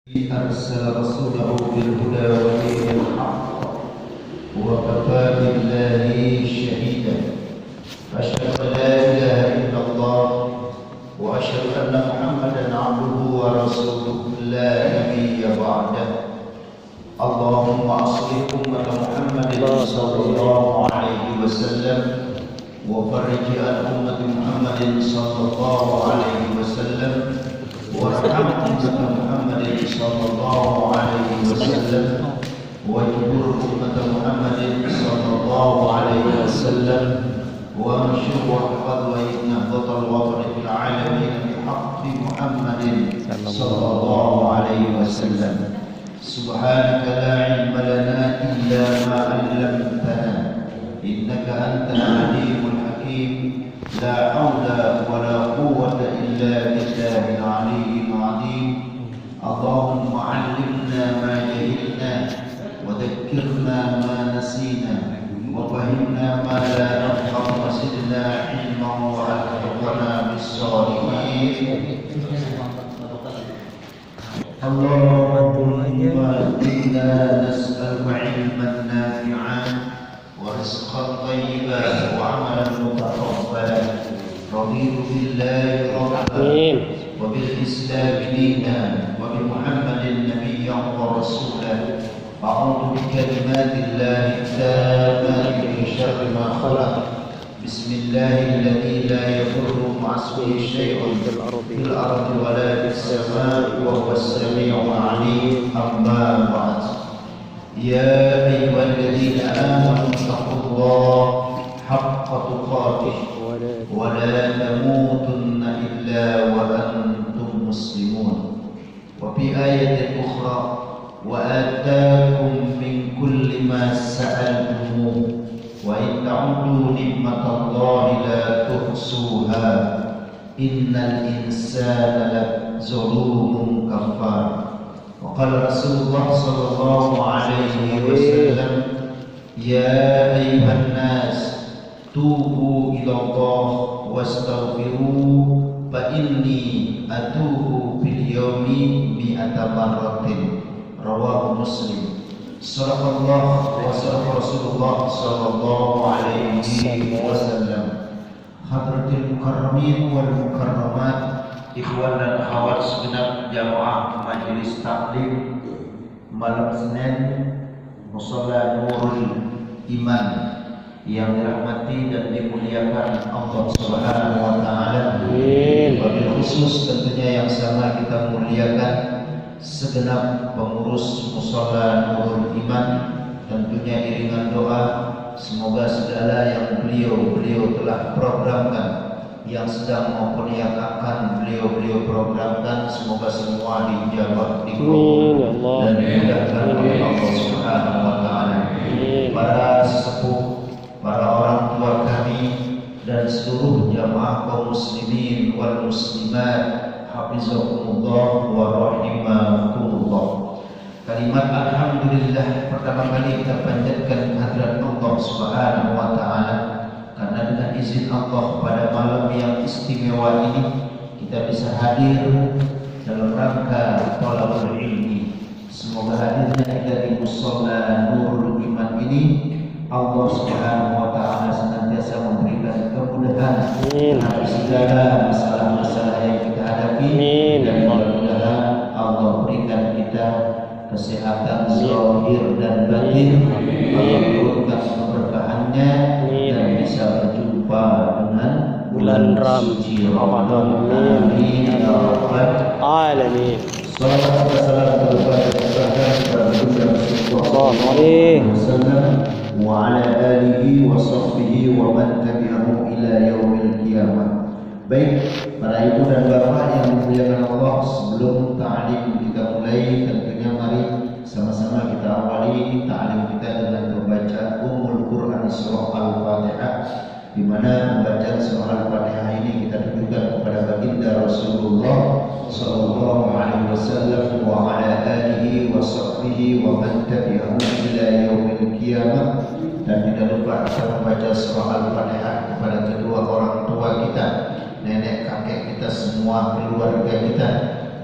أرسل رسوله بالهدى ودين الحق وكفى بالله شهيدا أشهد أن لا إله إلا الله وأشهد أن محمدا عبده ورسوله لا نبي بعده اللهم أصلح أمة محمد صلى الله عليه وسلم وفرج عن أمة محمد صلى الله عليه وسلم وارحم أمة محمد صلى الله عليه وسلم واجبر أمة محمد صلى الله عليه وسلم وانشر واحفظ وإنهض الوطن في العالمين بحق محمد صلى الله عليه وسلم سبحانك لا علم لنا إلا ما علمتنا إنك أنت العليم الحكيم لا حول ولا قوة إلا بالله العلي العظيم اللهم علمنا ما جهلنا وذكرنا ما نسينا وفهمنا ما لا نفهم وزدنا علما وألحقنا بالصالحين اللهم إنا نسألك علما نافعا ورزقا طيبا وعملا متقبلا رضيت بالله ربا وبالإسلام دينا وبمحمد نبيا ورسولا أعوذ بكلمات الله التامات من شر ما خلق بسم الله الذي لا يضر مع اسمه شيء في الأرض ولا في السماء وهو السميع العليم أما بعد يا أيها الذين آمنوا اتقوا الله حق تقاته ولا تموتن إلا وأنتم مسلمون وفي آية أخرى وآتاكم من كل ما سألتموه وإن تعودوا نعمة الله لا تحصوها إن الإنسان لظلوم كفار وقال رسول الله صلى الله عليه وسلم يا أيها الناس توبوا إلى الله واستغفروه فإني أتوب في اليوم 100 مرة رواه مسلم صدق الله وصدق رسول الله صلى الله عليه وسلم Hadratil mukarramin wal mukarramat ikhwan dan akhwat segenap jamaah majelis taklim malam Senin Musalla Nurul Iman yang dirahmati dan dimuliakan Allah Subhanahu wa taala. Wabil khusus tentunya yang sama kita muliakan segenap pengurus Musalla Nurul Iman, tentunya iringan doa semoga segala yang beliau telah programkan, yang sedang maupun yang akan beliau programkan, semoga semua dijabah, dikabul dan dimudahkan oleh Allah Subhanahu wa taala. Para sesepuh, para orang tua kami dan seluruh jamaah kaum muslimin wal muslimat, hafizakumullah wa rahimakumullah. Kalimat alhamdulillah pertama kali kita panjatkan kehadirat Allah Subhanahu wa taala karena dengan izin Allah pada malam yang istimewa ini kita bisa hadir dalam rangka thalabul ilmi. Semoga hadirnya kita di Musalla Nurul Iman ini Allah Subhanahu wa taala senantiasa memberikan kemudahan dalam segala masalah-masalah yang kita hadapi dan mudah-mudahan Allah berikan kita kesehatan zahir dan batin, Allah turunkan keberkahannya dan bisa berjumpa dengan bulan suci Ramadan. Amin ya rabbal alamin. Salawat dan salam tercurahkan kepada Rasulullah SAW wa ala alihi wa sahbihi wa man tabi'ahu ila yaumil qiyamah. Baik, para ibu dan bapak yang dimuliakan Allah, sebelum ta'lim kita mulai, tentunya mari sama-sama kita awali ta'lim kita dengan membaca Ummul Quran Surah Al-Fatihah, di mana pembacaan surah Al-Fatihah ini kita tujukan kepada baginda Rasulullah sallallahu alaihi wasallam wa ala alihi wa sahbihi wa man tabi'ahu ila yaumil qiyamah. Dan tidak lupa kita membaca surah Al-Fatihah kepada kedua orang tua kita, nenek kakek kita, semua keluarga kita,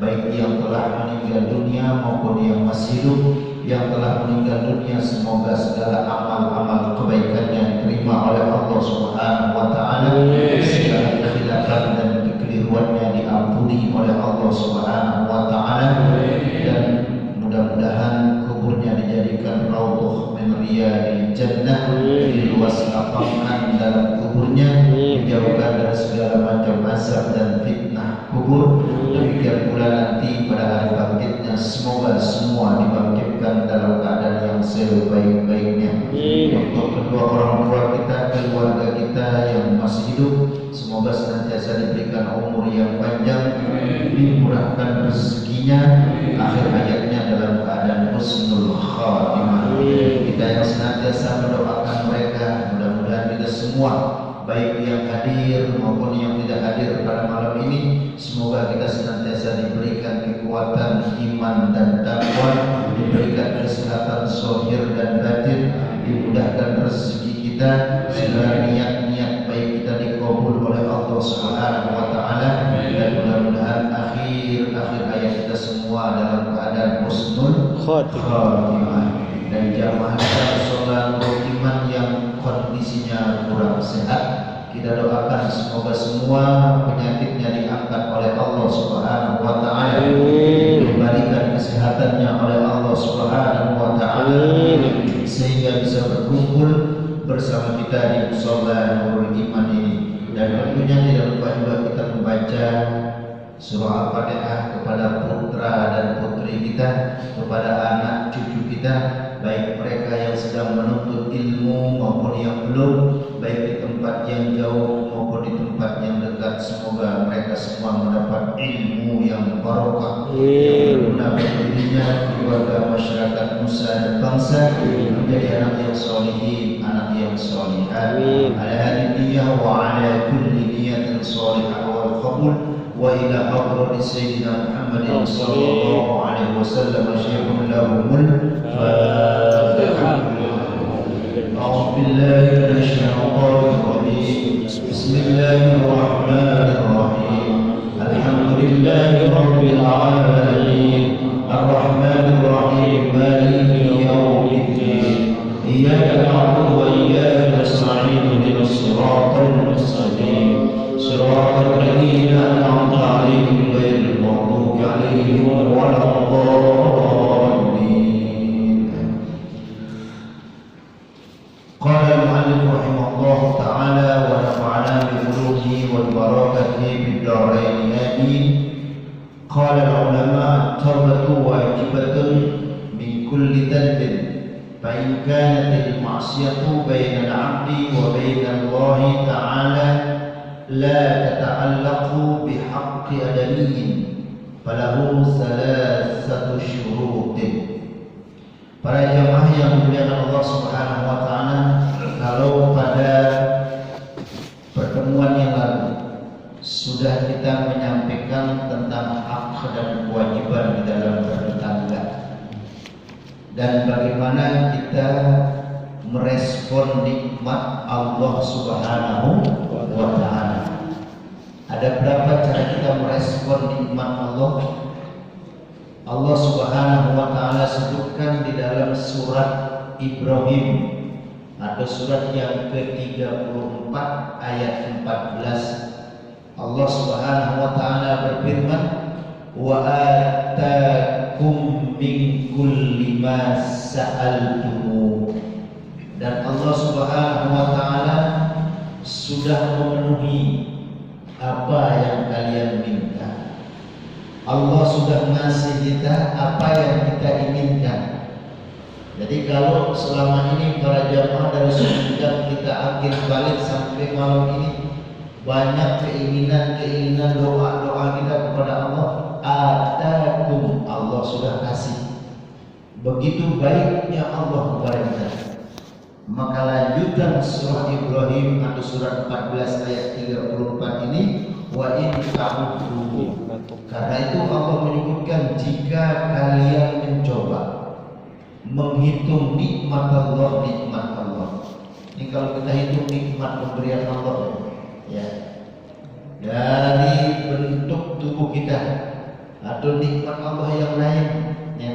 baik yang telah meninggal dunia maupun yang masih hidup. Yang telah meninggal dunia semoga segala amal-amal kebaikannya diterima oleh Allah Subhanahu wa taala, segala kekhilafan dan kekeliruannya diampuni oleh Allah Subhanahu wa taala, dan mudah-mudahan kuburnya dijadikan raudhah min riyadil jannah, diluas lapangkan dalam kuburnya, dijauhkan dari segala macam azab dan fitnah kubur. Demikian pula nanti pada hari bangkitnya semoga semua dibangkitkan dalam keadaan yang sebaik-baiknya. Untuk kedua orang tua kita, keluarga kita yang masih hidup, semoga senantiasa diberikan umur yang panjang, dimurahkan rezekinya, akhir hayatnya dalam keadaan husnul khatimah. Kita yang senantiasa mendoakan mereka, mudah-mudahan kita semua, baik yang hadir maupun yang tidak hadir pada malam ini, semoga kita senantiasa diberikan kekuatan iman dan takwa, diberikan kesehatan zahir dan batin, dimudahkan rezeki kita, segala niat-niat baik kita dikabul oleh Allah Subhanahu wa taala, dan mudah-mudahan akhir hayat kita semua dalam keadaan husnul khatimah. Dan jamaah kita sholat iman yang kondisinya kurang sehat, kita doakan semoga semua penyakitnya diangkat oleh Allah Subhanahu wa taala, dikembalikan kesehatannya oleh Allah Subhanahu wa taala, sehingga bisa berkumpul bersama kita di mushola Nurul Iman ini. Dan tentunya tidak lupa juga kita membaca surah Al-Fatihah kepada putra dan putri kita, kepada anak cucu kita, baik mereka yang sedang menuntut ilmu maupun yang belum, baik di tempat yang jauh maupun di tempat yang dekat. Semoga mereka semua mendapat ilmu yang barokah, yang berguna bagi dirinya, keluarga, masyarakat, nusa dan bangsa, menjadi anak yang solihin, anak yang solihah. Ala hadiniyah wa ala kulli niyatin solihah wal qabul. Wa ila hadrati sayyidina Muhammadin sallallahu alaihi wasallam syaikh lahumul Fatihah. A'udzu billahi minasy syaithanir rajim. Bismillahirrahmanirrahim. Alhamdulillahi rabbil alamin. Arrahmanir rahim. Maliki yaumiddin. Iyyaka na'budu wa iyyaka nasta'in. Ihdinas siratal mustaqim. Siratal ladzina an'amta 'alaihim ghairil maghdubi 'alaihim waladdallin. Qala al-mu'allif rahimahullahu ta'ala wa nafa'ana bi ulumihi wal barakatihi fid dharain amin. Qala al-ulama at-tawbatu wajibatun min kulli dhanbin fa in kanat al-ma'siyatu baina al-'abdi wa baina Allah ta'ala la tata'allaqu bihaqqi adamiyyin falahu salasatu syurutin. Para jamaah yang dimuliakan Allah Subhanahu wa taala, kalau pada pertemuan yang lalu sudah kita menyampaikan tentang hak dan kewajiban di dalam bertetangga dan bagaimana kita merespon nikmat Allah Subhanahu wa ta'ala. Ada berapa cara kita merespon nikmat Allah? Allah Subhanahu wa ta'ala sebutkan di dalam surat Ibrahim, atau surat yang ke-34 ayat 14. Allah Subhanahu wa ta'ala berfirman, wa atakum min kulli ma sa'altumu. Dan Allah Subhanahu wa ta'ala sudah memenuhi apa yang kalian minta. Allah sudah ngasih kita apa yang kita inginkan. Jadi kalau selama ini para jamaah dari semenjak kita akhir balik sampai malam ini banyak keinginan doa kita kepada Allah, atakum, Allah sudah kasih. Begitu baiknya Allah kepada kita. Maka lanjutan surah Ibrahim atau surat 14 ayat 34 ini, wa in ta'udhu. Karena itu Allah menyebutkan jika kalian mencoba menghitung nikmat Allah. Ini kalau kita hitung nikmat pemberian Allah, ya, dari bentuk tubuh kita, atau nikmat Allah yang lain. Ya.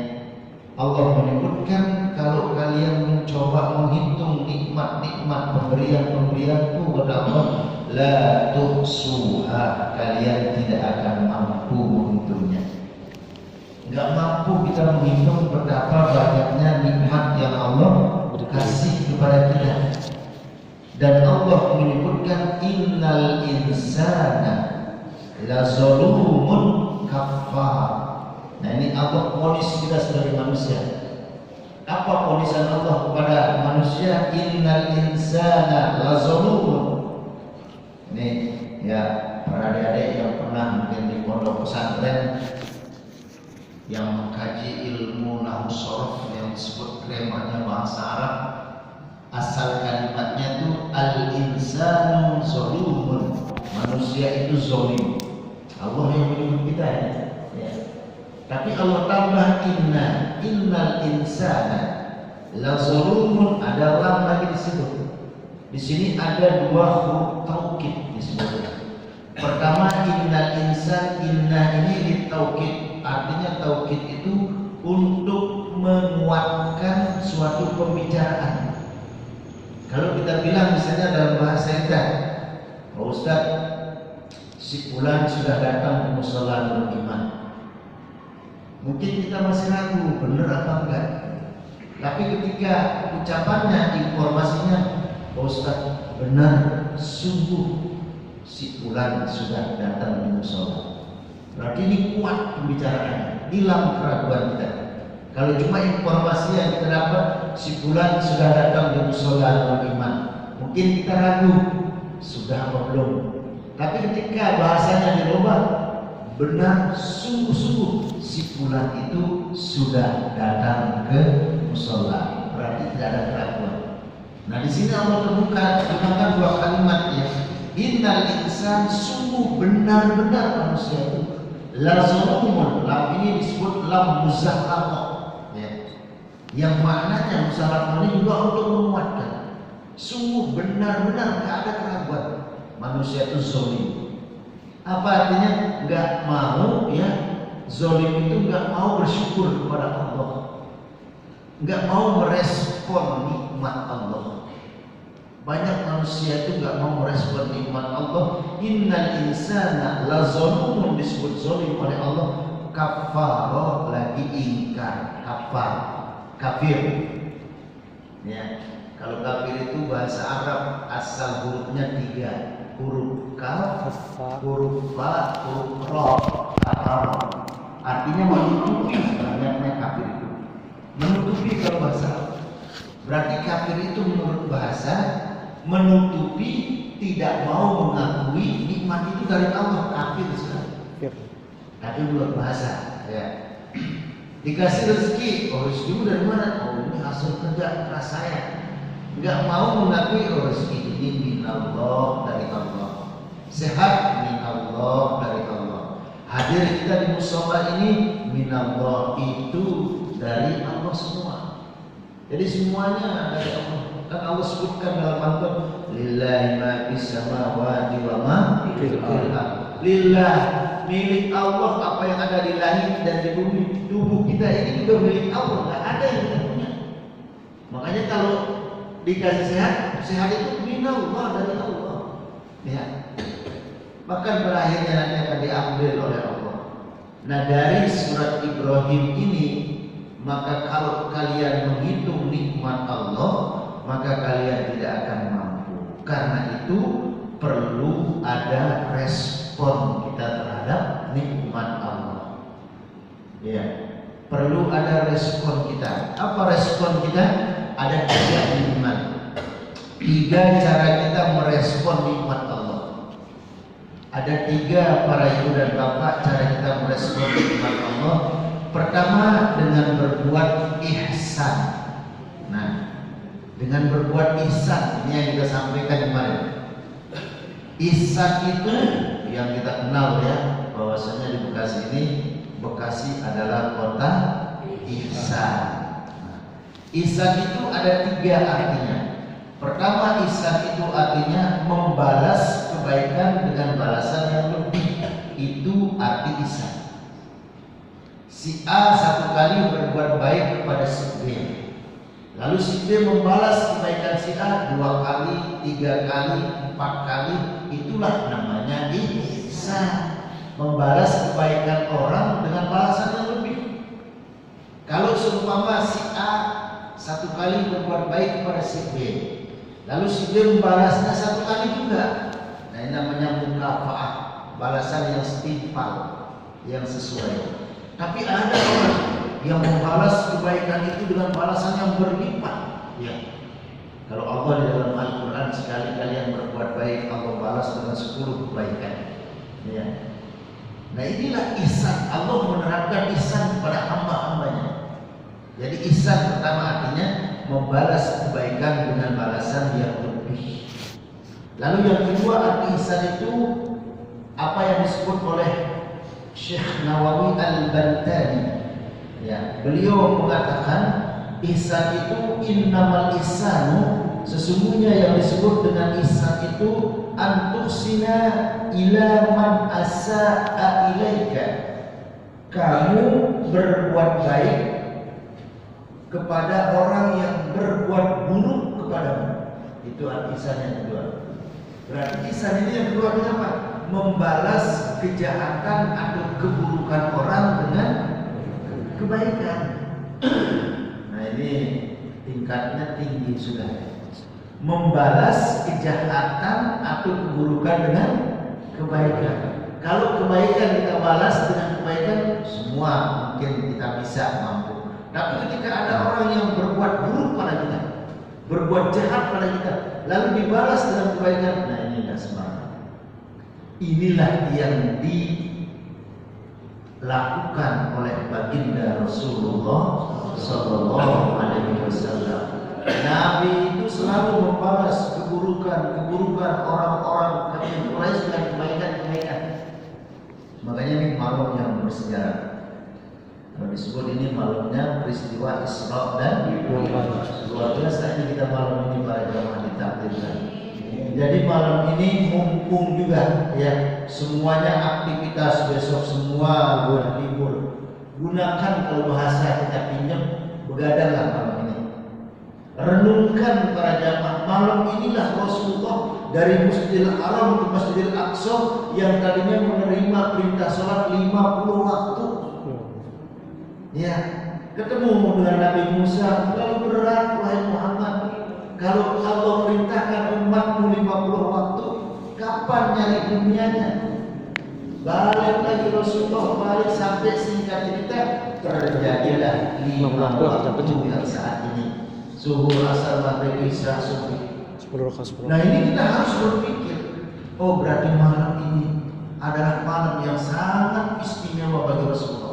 Allah menyebutkan kalau kalian mencoba menghitung nikmat-nikmat pemberian-pemberianku kepada Allah, la tuhsuha, kalian tidak akan mampu menghitungnya. Enggak mampu kita menghitung betapa banyaknya nikmat yang Allah kasih kepada kita. Dan Allah menyebutkan innal insana la zalumun kafar. Nah, ini Allah vonis kita sebagai manusia. Apa vonisan Allah kepada manusia? Innal insana la zalumun. Ini ya para adik-adik yang pernah mungkin di pondok pesantren yang mengkaji ilmu nahwu shorof yang disebut gramarnya bahasa Arab, asal kalimatnya itu al-insanu zalumun, manusia itu zalim. Allah yang menyebut kita ya. Tapi Allah tambah innal insana la zalumun, ada lam lagi di situ. Di sini ada dua huruf taukid disebutkan. Pertama innal insan, inna ini ditaukid, artinya taukid itu untuk menguatkan suatu pembicaraan. Kalau kita bilang misalnya dalam bahasa kita, Pak Ustaz, si fulan sudah datang ke mushola Nurul Iman. Mungkin kita masih ragu benar apa enggak. Tapi ketika ucapannya, informasinya, Pak Ustaz, benar, sungguh si fulan sudah datang di mushola. Berarti ini kuat pembicaraan, hilang keraguan kita. Kalau cuma informasi yang kita dapat, si fulan sudah datang di mushola Nurul Iman, mungkin kita ragu, sudah apa belum. Tapi ketika bahasanya dirubah, benar, sungguh-sungguh si fulan itu sudah datang ke mushola, berarti tidak ada keraguan. Nah, di sini Allah gunakan dua kalimat ya. Innal insan, sungguh benar-benar manusia itu la zalumun. Lam ini disebut lam muzahaqah ya. Yang maknanya muzahaqah ini juga untuk menguatkan. Sungguh benar-benar tidak ada keraguan manusia itu zalim. Apa artinya? Enggak mau ya, zalim itu enggak mau bersyukur kepada Allah, enggak mau merespon nikmat Allah. Banyak manusia itu enggak mau merespon nikmat Allah. Innal insana la zalumun, disebut zalim oleh Allah. Kafaro, lagi ingkar, kafar, kafir. Ya, kalau kafir itu bahasa Arab asal hurufnya 3. Huruf kaf, huruf fa, huruf ra, kafar. Artinya menutupi, banyaknya kafir itu. Menutupi kalau bahasa. Berarti kafir itu menurut bahasa menutupi, tidak mau mengakui nikmat itu dari Allah. Kafir sekali. Tapi menurut bahasa ya. Dikasih rezeki, oh rezeki dari mana? Oh ini hasil kerja keras saya. Enggak mau mengakui, oh rezeki ini minallah, dari Allah. Sehat minallah, dari Allah. Hadir kita di mushola ini minallah, itu dari Allah semua. Jadi semuanya dari Allah. Kan Allah sebutkan dalam Al-Quran, lillahi ma fis samawati wa ma fil ardh. Lillah, milik Allah apa yang ada di langit dan di bumi. Tubuh kita ini juga milik Allah, enggak ada yang kita punya. Makanya kalau dikasih sehat, sehat itu minallah, dari Allah. Ya. Bahkan berakhirnya nanti akan diambil oleh Allah. Nah, dari surat Ibrahim ini, maka kalau kalian menghitung nikmat Allah, maka kalian tidak akan mampu. Karena itu perlu ada respon kita terhadap nikmat Allah. Ya, perlu ada respon kita. Apa respon kita? Ada 3 nikmat. 3 cara kita merespon nikmat Allah. Ada 3 para ibu dan bapak cara kita merespon nikmat Allah. Pertama, dengan berbuat ihsan. Nah, dengan berbuat ihsan, ini yang kita sampaikan kemarin. Ihsan itu yang kita kenal ya, bahwasanya di Bekasi ini, Bekasi adalah kota ihsan. Ihsan itu ada 3 artinya. Pertama, ihsan itu artinya membalas kebaikan dengan balasan yang lebih. Itu arti ihsan. Si A satu kali berbuat baik kepada si B, lalu si B membalas kebaikan si A 2 kali, 3 kali, 4 kali. Itulah namanya ihsan, membalas kebaikan orang dengan balasan yang lebih. Kalau seumpama si A satu kali berbuat baik kepada si B, lalu si B membalasnya 1 kali juga, nah ini namanya mukafaah, balasan yang setimpal, yang sesuai. Tapi ada orang yang membalas kebaikan itu dengan balasan yang berlipat. Ya. Kalau Allah di dalam Al-Quran, sekali kalian berbuat baik, Allah balas dengan 10 kebaikan. Ya. Nah inilah ihsan. Allah menerapkan ihsan kepada hamba-hambanya. Jadi ihsan pertama artinya membalas kebaikan dengan balasan yang lebih. Lalu yang kedua, arti ihsan itu apa yang disebut oleh Syekh Nawawi Al-Bantani. Ya, beliau mengatakan ihsan itu innamal ihsanu, sesungguhnya yang disebut dengan ihsan itu antuhsina ila man asaa ilaika, kamu berbuat baik kepada orang yang berbuat buruk kepadamu. Itu arti ihsan yang kedua. Berarti ihsan ini yang kedua itu apa? Membalas kejahatan atau keburukan orang dengan kebaikan. Nah ini tingkatnya tinggi sudah. Membalas kejahatan atau keburukan dengan kebaikan. Kalau kebaikan kita balas dengan kebaikan, semua mungkin kita bisa mampu. Tapi ketika ada orang yang berbuat buruk pada kita, berbuat jahat pada kita, lalu dibalas dengan kebaikan, nah ini tidak sembarangan. Inilah yang dilakukan oleh baginda Rasulullah Sallallahu Alaihi Wasallam. Nabi itu selalu membalas keburukan orang-orang kafir Quraisy dengan kebaikan. Makanya ini malam yang bersejarah. Kalau disebut ini malamnya peristiwa Isra dan Mi'raj. Luar biasa ini kita malam ini para jamaah ditakdirkan. Jadi malam ini mumpung juga ya, semuanya aktivitas besok semua buat libur. Gunakan kalau bahasa kita pinjam, begadanglah malam ini. Renungkan para jamaah, malam inilah Rasulullah dari Masjidil Haram ke Masjidil Aqsa yang tadinya menerima perintah sholat 50 waktu. Ya, ketemu dengan Nabi Musa, lalu berat wahai Muhammad. Kalau Allah perintahkan umatmu 50 waktu, kapan nyari dunianya? Balik lagi Rasulullah, balik sampai singkat cerita terjadilah 5 waktu yang saat ini. Zuhur, asar, maghrib, isya, subuh. Nah ini kita harus berpikir, oh berarti malam ini adalah malam yang sangat istimewa bagi Rasulullah.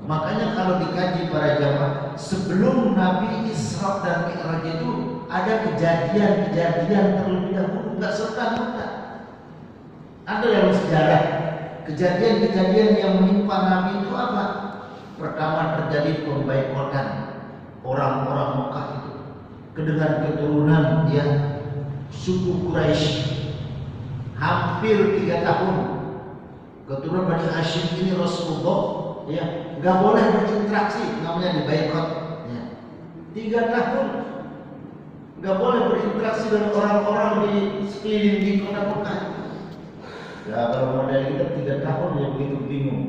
Makanya kalau dikaji para jamaah, sebelum Nabi Isra dan Mi'raj itu ada kejadian-kejadian terlebih dahulu, nggak serta-merta. Ada dalam sejarah kejadian-kejadian yang menimpa Nabi itu apa? Pertama terjadi pembaikotan orang-orang Mekah itu dengan keturunan dia suku Quraisy hampir 3 tahun. Keturunan Bani Hashim ini Rasulullah ya nggak boleh berinteraksi, namanya dibaikot ya. 3 tahun nggak boleh berinteraksi dengan orang-orang di sekeliling di kota Mekah. Ya kalau model kita 3 tahun ya begitu bingung.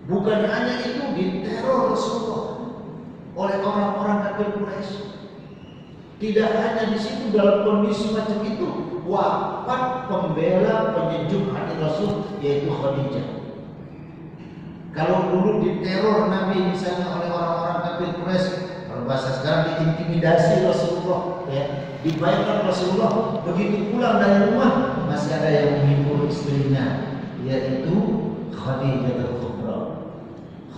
Bukan hanya itu, diteror Rasulullah oleh orang-orang kafir Quraisy. Tidak hanya di situ, dalam kondisi macam itu wafat pembela penyejuk hati Rasul yaitu Khadijah. Kalau dulu diteror Nabi misalnya oleh orang-orang kafir Quraisy, kalau bahasa sekarang diintimidasi Rasulullah, ya, dibayarkan Rasulullah, begitu pulang dari rumah masih ada yang menghibur istrinya, yaitu Khadijah al-Kubra.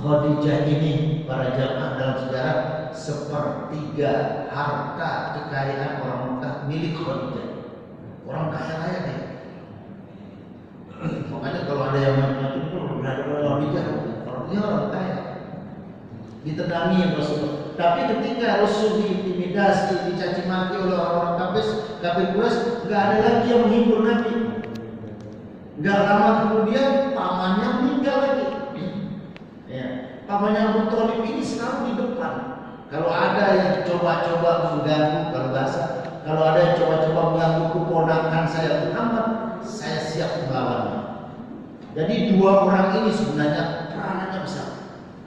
Khadijah ini para jamaah dalam sejarah sepertiga harta kekayaan orang Mekah milik Khadijah. Orang kaya raya deh. Makanya kalau ada yang macam itu berada orang bijak, orangnya orang kaya. Ditendangi Rasulullah. Tapi ketika Rasul diintimidasi, dicaci maki oleh orang-orang kafir Quraisy, nggak ada lagi yang menghibur Nabi. Nggak lama kemudian pamannya meninggal lagi. Ya. pamannya Abu Thalib ini selalu di depan. Kalau ada yang coba-coba mengganggu, kalau ada yang coba-coba mengganggu keponakan saya Muhammad, saya siap melawannya. Jadi dua orang ini sebenarnya peranannya besar.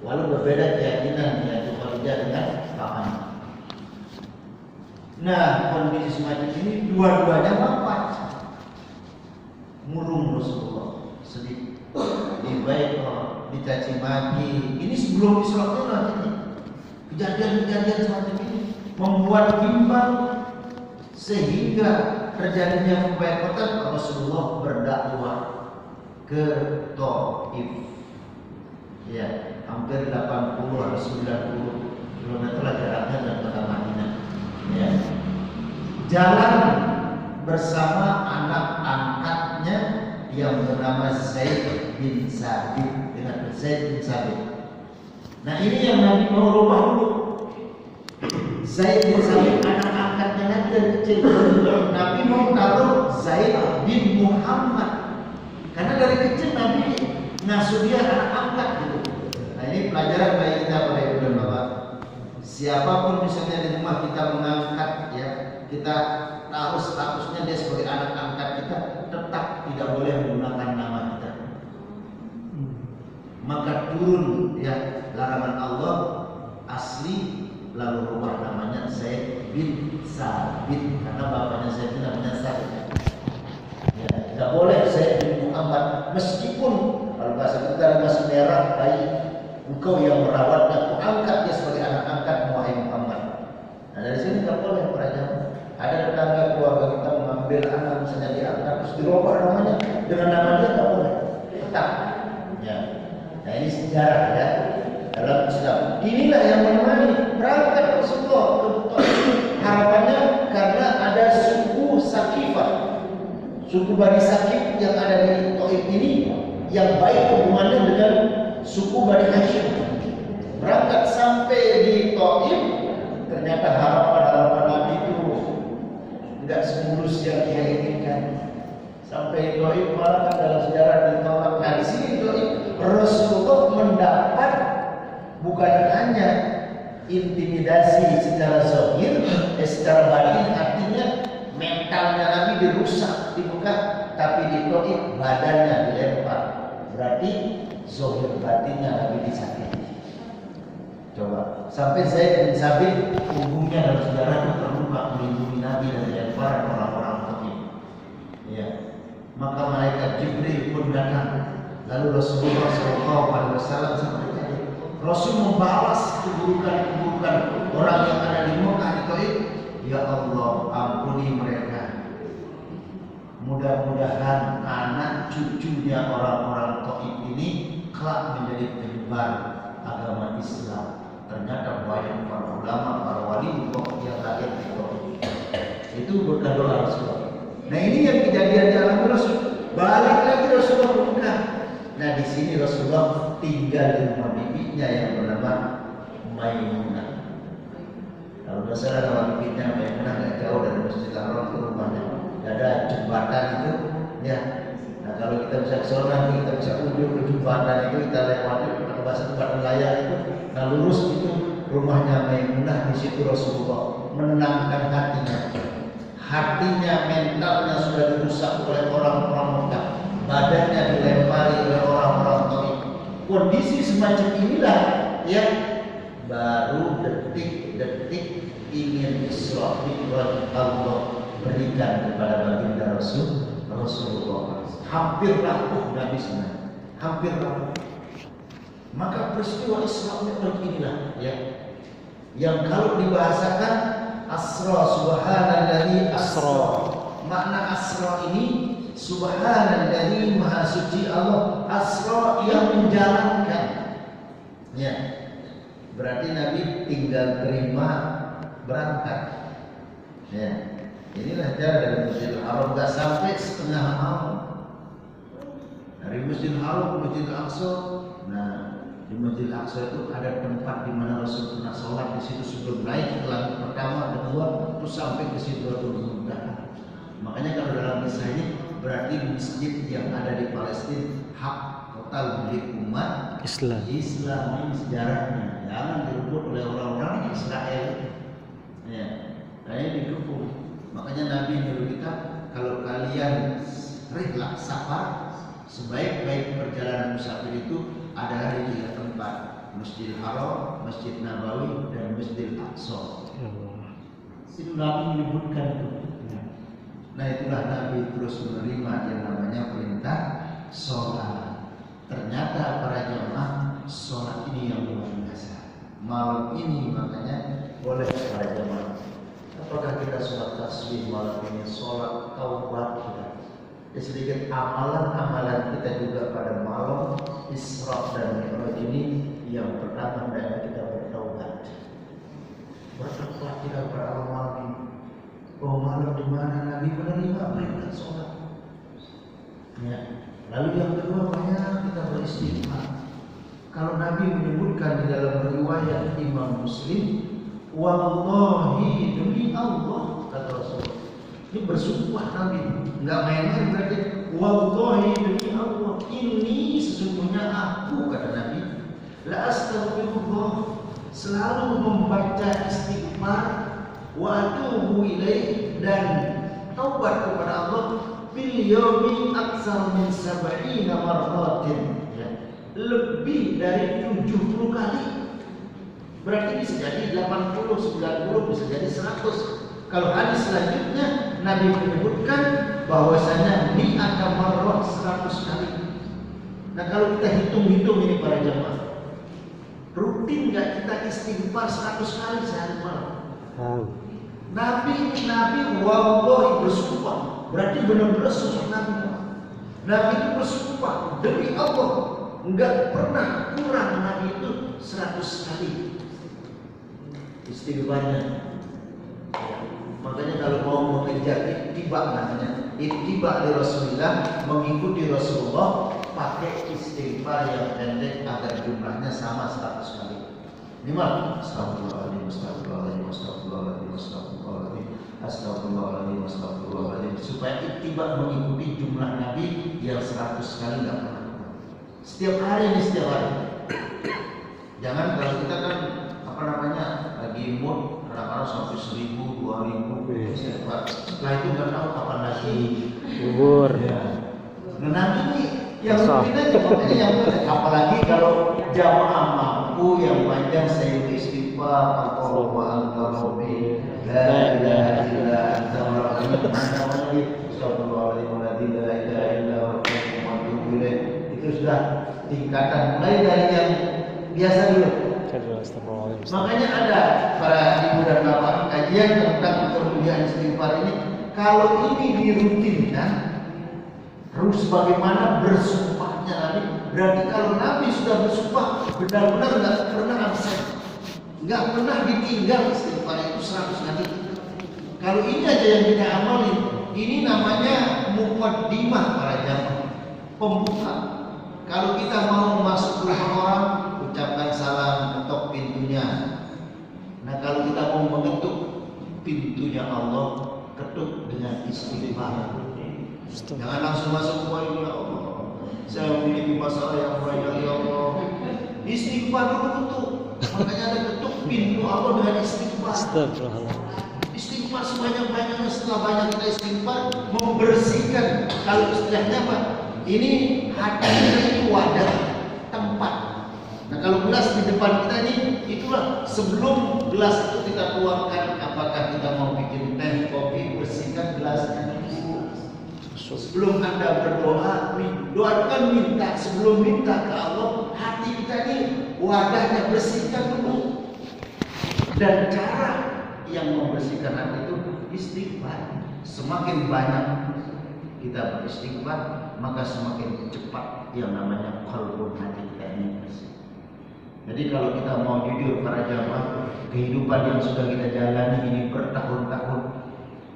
Walau berbeda keyakinan yaitu Kharijah dengan pamannya. Nah, kondisi semacam ini dua-duanya wafat. Murung Rasulullah sedih. Dibaik dicaci maki. Ini sebelum Isra nanti. Kejadian-kejadian semacam ini membuat bimbang sehingga terjadinya pemboikotan. Rasulullah berdakwah ke Taif. Ya, hampir 80 atau 90 km lah jaraknya dari kota Madinah. Ya. Jalan bersama anak angkatnya yang bernama Zaid bin Sabit dengan Zaid bin Sabit. Nah, ini yang Nabi mau rubah dulu. Zaid bin Sabit anak angkatnya Nabi dari kecil. Nabi mau taruh Zaid bin Muhammad karena dari kecil Nabi ngasuh dia anak angkat gitu. Nah, ini pelajaran bagi kita pada ibu dan bapak. Siapapun misalnya di rumah kita mengangkat ya, kita taruh statusnya dia sebagai anak angkat kita, tetap tidak boleh menggunakan nama kita. Maka turun ya larangan Allah asli, lalu rubah namanya Zaid bin Sabit karena bapaknya Zaid itu namanya Sabit. Ya, tidak boleh Zaid bin Muhammad, meskipun kalau bahasa kita masih merah bayi, engkau yang merawatnya, aku angkat dia sebagai anak angkat wahai Muhammad. Nah, dari sini tidak boleh perajaan. Ada tetangga keluarga kita mengambil anak misalnya diangkat terus dirubah namanya dengan nama dia, tidak boleh. Tetap. Ya. Nah, ini sejarah ya dalam Islam. Inilah yang menemani berangkat Rasulullah ke Taif. Harapannya karena ada suku Sakifah, suku Bani Sakif yang ada di Taif ini yang baik hubungannya dengan suku Bani Hashim. Berangkat sampai di Taif, ternyata harapan Nabi itu tidak semulus yang dia inginkan. Sampai Taif malah dalam sejarah ditolak. Nah, di sini Taif Rasulullah mendapat bukan hanya intimidasi secara zahir, secara batin, artinya mentalnya Nabi dirusak di Mekah, tapi di Taif badannya dilempar. Berarti zahir batinnya Nabi disakiti. Coba sampai Zaid bin Sabit punggungnya dalam sejarah itu terluka melindungi Nabi dari lemparan orang-orang Taif. Ya. Maka malaikat Jibril pun datang. Lalu Rasulullah SAW sampai tadi Rasul membalas keburukan-keburukan orang yang ada di Mekah di Taif. Ya Allah, ampuni mereka. Mudah-mudahan anak cucunya orang-orang Taif ini kelak menjadi penyebar agama Islam. Ternyata banyak para ulama, para wali yang lahir di Taif. Itu berkah doa Rasulullah. Nah, ini yang kejadian dalam Rasul. Balik lagi Rasulullah ke Mekah. Nah, di sini Rasulullah tinggal di rumah bibinya yang bernama Maimunah. Kalau nggak salah nama bibinya Maimunah nggak jauh dari Masjidil Haram ke rumahnya. Ada jembatan itu, ya. Nah, kalau kita bisa ke sana, kita bisa ujung ke jembatan itu, kita lewati pakai bahasa tempat nelayan itu. Nah, lurus itu rumahnya Maimunah. Di situ Rasulullah menenangkan hatinya, mentalnya sudah dirusak oleh orang-orang Mekah. Badannya dilempari oleh orang-orang Taif. Kondisi semacam inilah yang baru detik-detik ingin Isra Mi'raj Allah berikan kepada baginda Rasulullah. Hampir rapuh Nabi sebenarnya, hampir rapuh. Maka peristiwa Isra Mi'raj inilah ya yang kalau dibahasakan Asra, subhanalladzi asra. Makna asra ini subhanalladzi maha suci Allah, asra yang menjalankan. Ya. Berarti Nabi tinggal terima berangkat. Ya. Inilah cara dari Masjidil Haram, enggak sampai setengah malam. Dari Masjidil Haram ke Masjidil Aqsa. Nah, di Masjidil Aqsa itu ada tempat di mana Rasul pernah sholat di situ sebelum naik ke langit pertama, kedua, terus sampai ke Sidratul Muntaha. Makanya kalau dalam kisah ini berarti masjid yang ada di Palestina hak total milik umat Islam ini sejarahnya, jangan direbut oleh orang-orang Israel. Ya, saya didukung. Makanya Nabi nyuruh kita, kalau kalian rihlah safar, sebaik-baik perjalanan musafir itu adalah di 3 tempat: Masjidil Haram, Masjid Nabawi, dan Masjidil Aqsa. Situ Nabi menyebutkan itu. Nah, itulah Nabi terus menerima yang namanya perintah sholat. Ternyata para jamaah, sholat ini yang luar biasa. Malam ini makanya boleh para jamaah. Apakah kita sholat tasbih malam ini, sholat taubat kita? Sedikit amalan-amalan kita juga pada malam Isra dan Mi'raj ini. Yang pertama adalah kita bertaubat. Bertaubat kita pada malam ini. Oh, malam di mana Nabi menerima perintah sholat. Ya. Lalu yang kedua, banyak kita beristighfar. Kalau Nabi menyebutkan di dalam riwayat Imam Muslim, wallahi demi Allah, kata Rasulullah. Ini bersumpah Nabi, enggak main-main berarti. Wallahi demi Allah, ini sesungguhnya aku, kata Nabi, la astaghfirullah, selalu membaca istighfar, wa atubu ilaih, dan taubat kepada Allah, bil yaumi aksar min 70 marratin, ya, lebih dari 70 kali. Berarti bisa jadi 80, 90, bisa jadi 100. Kalau hadis selanjutnya Nabi menyebutkan bahwasanya mi'ata marrah, 100 kali. Nah, kalau kita hitung-hitung ini para jamaah, rutin nggak kita istighfar 100 kali sehari malam? Nabi wallahi bersumpah, berarti benar-benar sumpah Nabi. Nabi itu bersumpah demi Allah, enggak pernah kurang Nabi itu 100 kali istighfarnya. Makanya kalau mau mengejar ittiba, namanya ittiba di Rasulullah, mengikuti Rasulullah, pakai istighfar yang pendek agar jumlahnya sama 100 kali. Ini mah astagfirullahaladzim, astagfirullahaladzim, astagfirullahaladzim, astagfirullahaladzim, astagfirullahaladzim, astagfirullahaladzim, supaya ittiba mengikuti jumlah Nabi yang 100 kali nggak pernah. Setiap hari ini, setiap hari. Jangan kalau kita kan lagi mood, kadang-kadang sampai 1000, 2000 istighfar. Setelah itu nggak tahu kapan lagi gugur. Ya. Nah, nanti nih yang rutin aja, makanya yang apalagi kalau jamaah mampu yang panjang saya istighfar, Allahumma anta rabbi la ilaha illa anta astagfirullahaladzim, astagfirullahaladzim, la ilaha illa anta, itu sudah tingkatan mulai dari yang biasa dulu. Makanya ada para ibu dan bapak kajian tentang kemuliaan istighfar ini. Kalau ini dirutinkan, terus bagaimana bersumpahnya Nabi? Berarti kalau Nabi sudah bersumpah, benar-benar nggak pernah absen, nggak pernah ditinggal istighfar itu 100 kali. Kalau ini aja yang kita amali, ini namanya muqaddimah para jamaah, pembuka. Kalau kita mau masuk rumah orang, ucapkan salam, ketok pintunya. Nah, kalau kita mau mengetuk pintunya Allah, ketuk dengan istighfar. Jangan langsung masuk ke ya Allah, saya memiliki masalah yang banyak ya Allah. Istighfar dulu ketuk. Makanya ada ketuk pintu Allah dengan istighfar. Istighfar sebanyak-banyaknya. Setelah banyak kita istighfar, membersihkan. Kalau istilahnya apa? Ini hati kita ini wadah, tempat. Nah, kalau gelas di depan kita ini, itulah sebelum gelas itu kita tuangkan, apakah kita mau bikin teh, kopi, bersihkan gelasnya dulu. Sebelum Anda berdoa, doakan minta, sebelum minta ke Allah, hati kita ini wadahnya bersihkan dulu. Dan cara yang membersihkan hati itu istighfar. Semakin banyak kita beristighfar, maka semakin cepat yang namanya qalbun, hati kita ini bersih. Jadi kalau kita mau jujur para jamaah, kehidupan yang sudah kita jalani ini bertahun-tahun,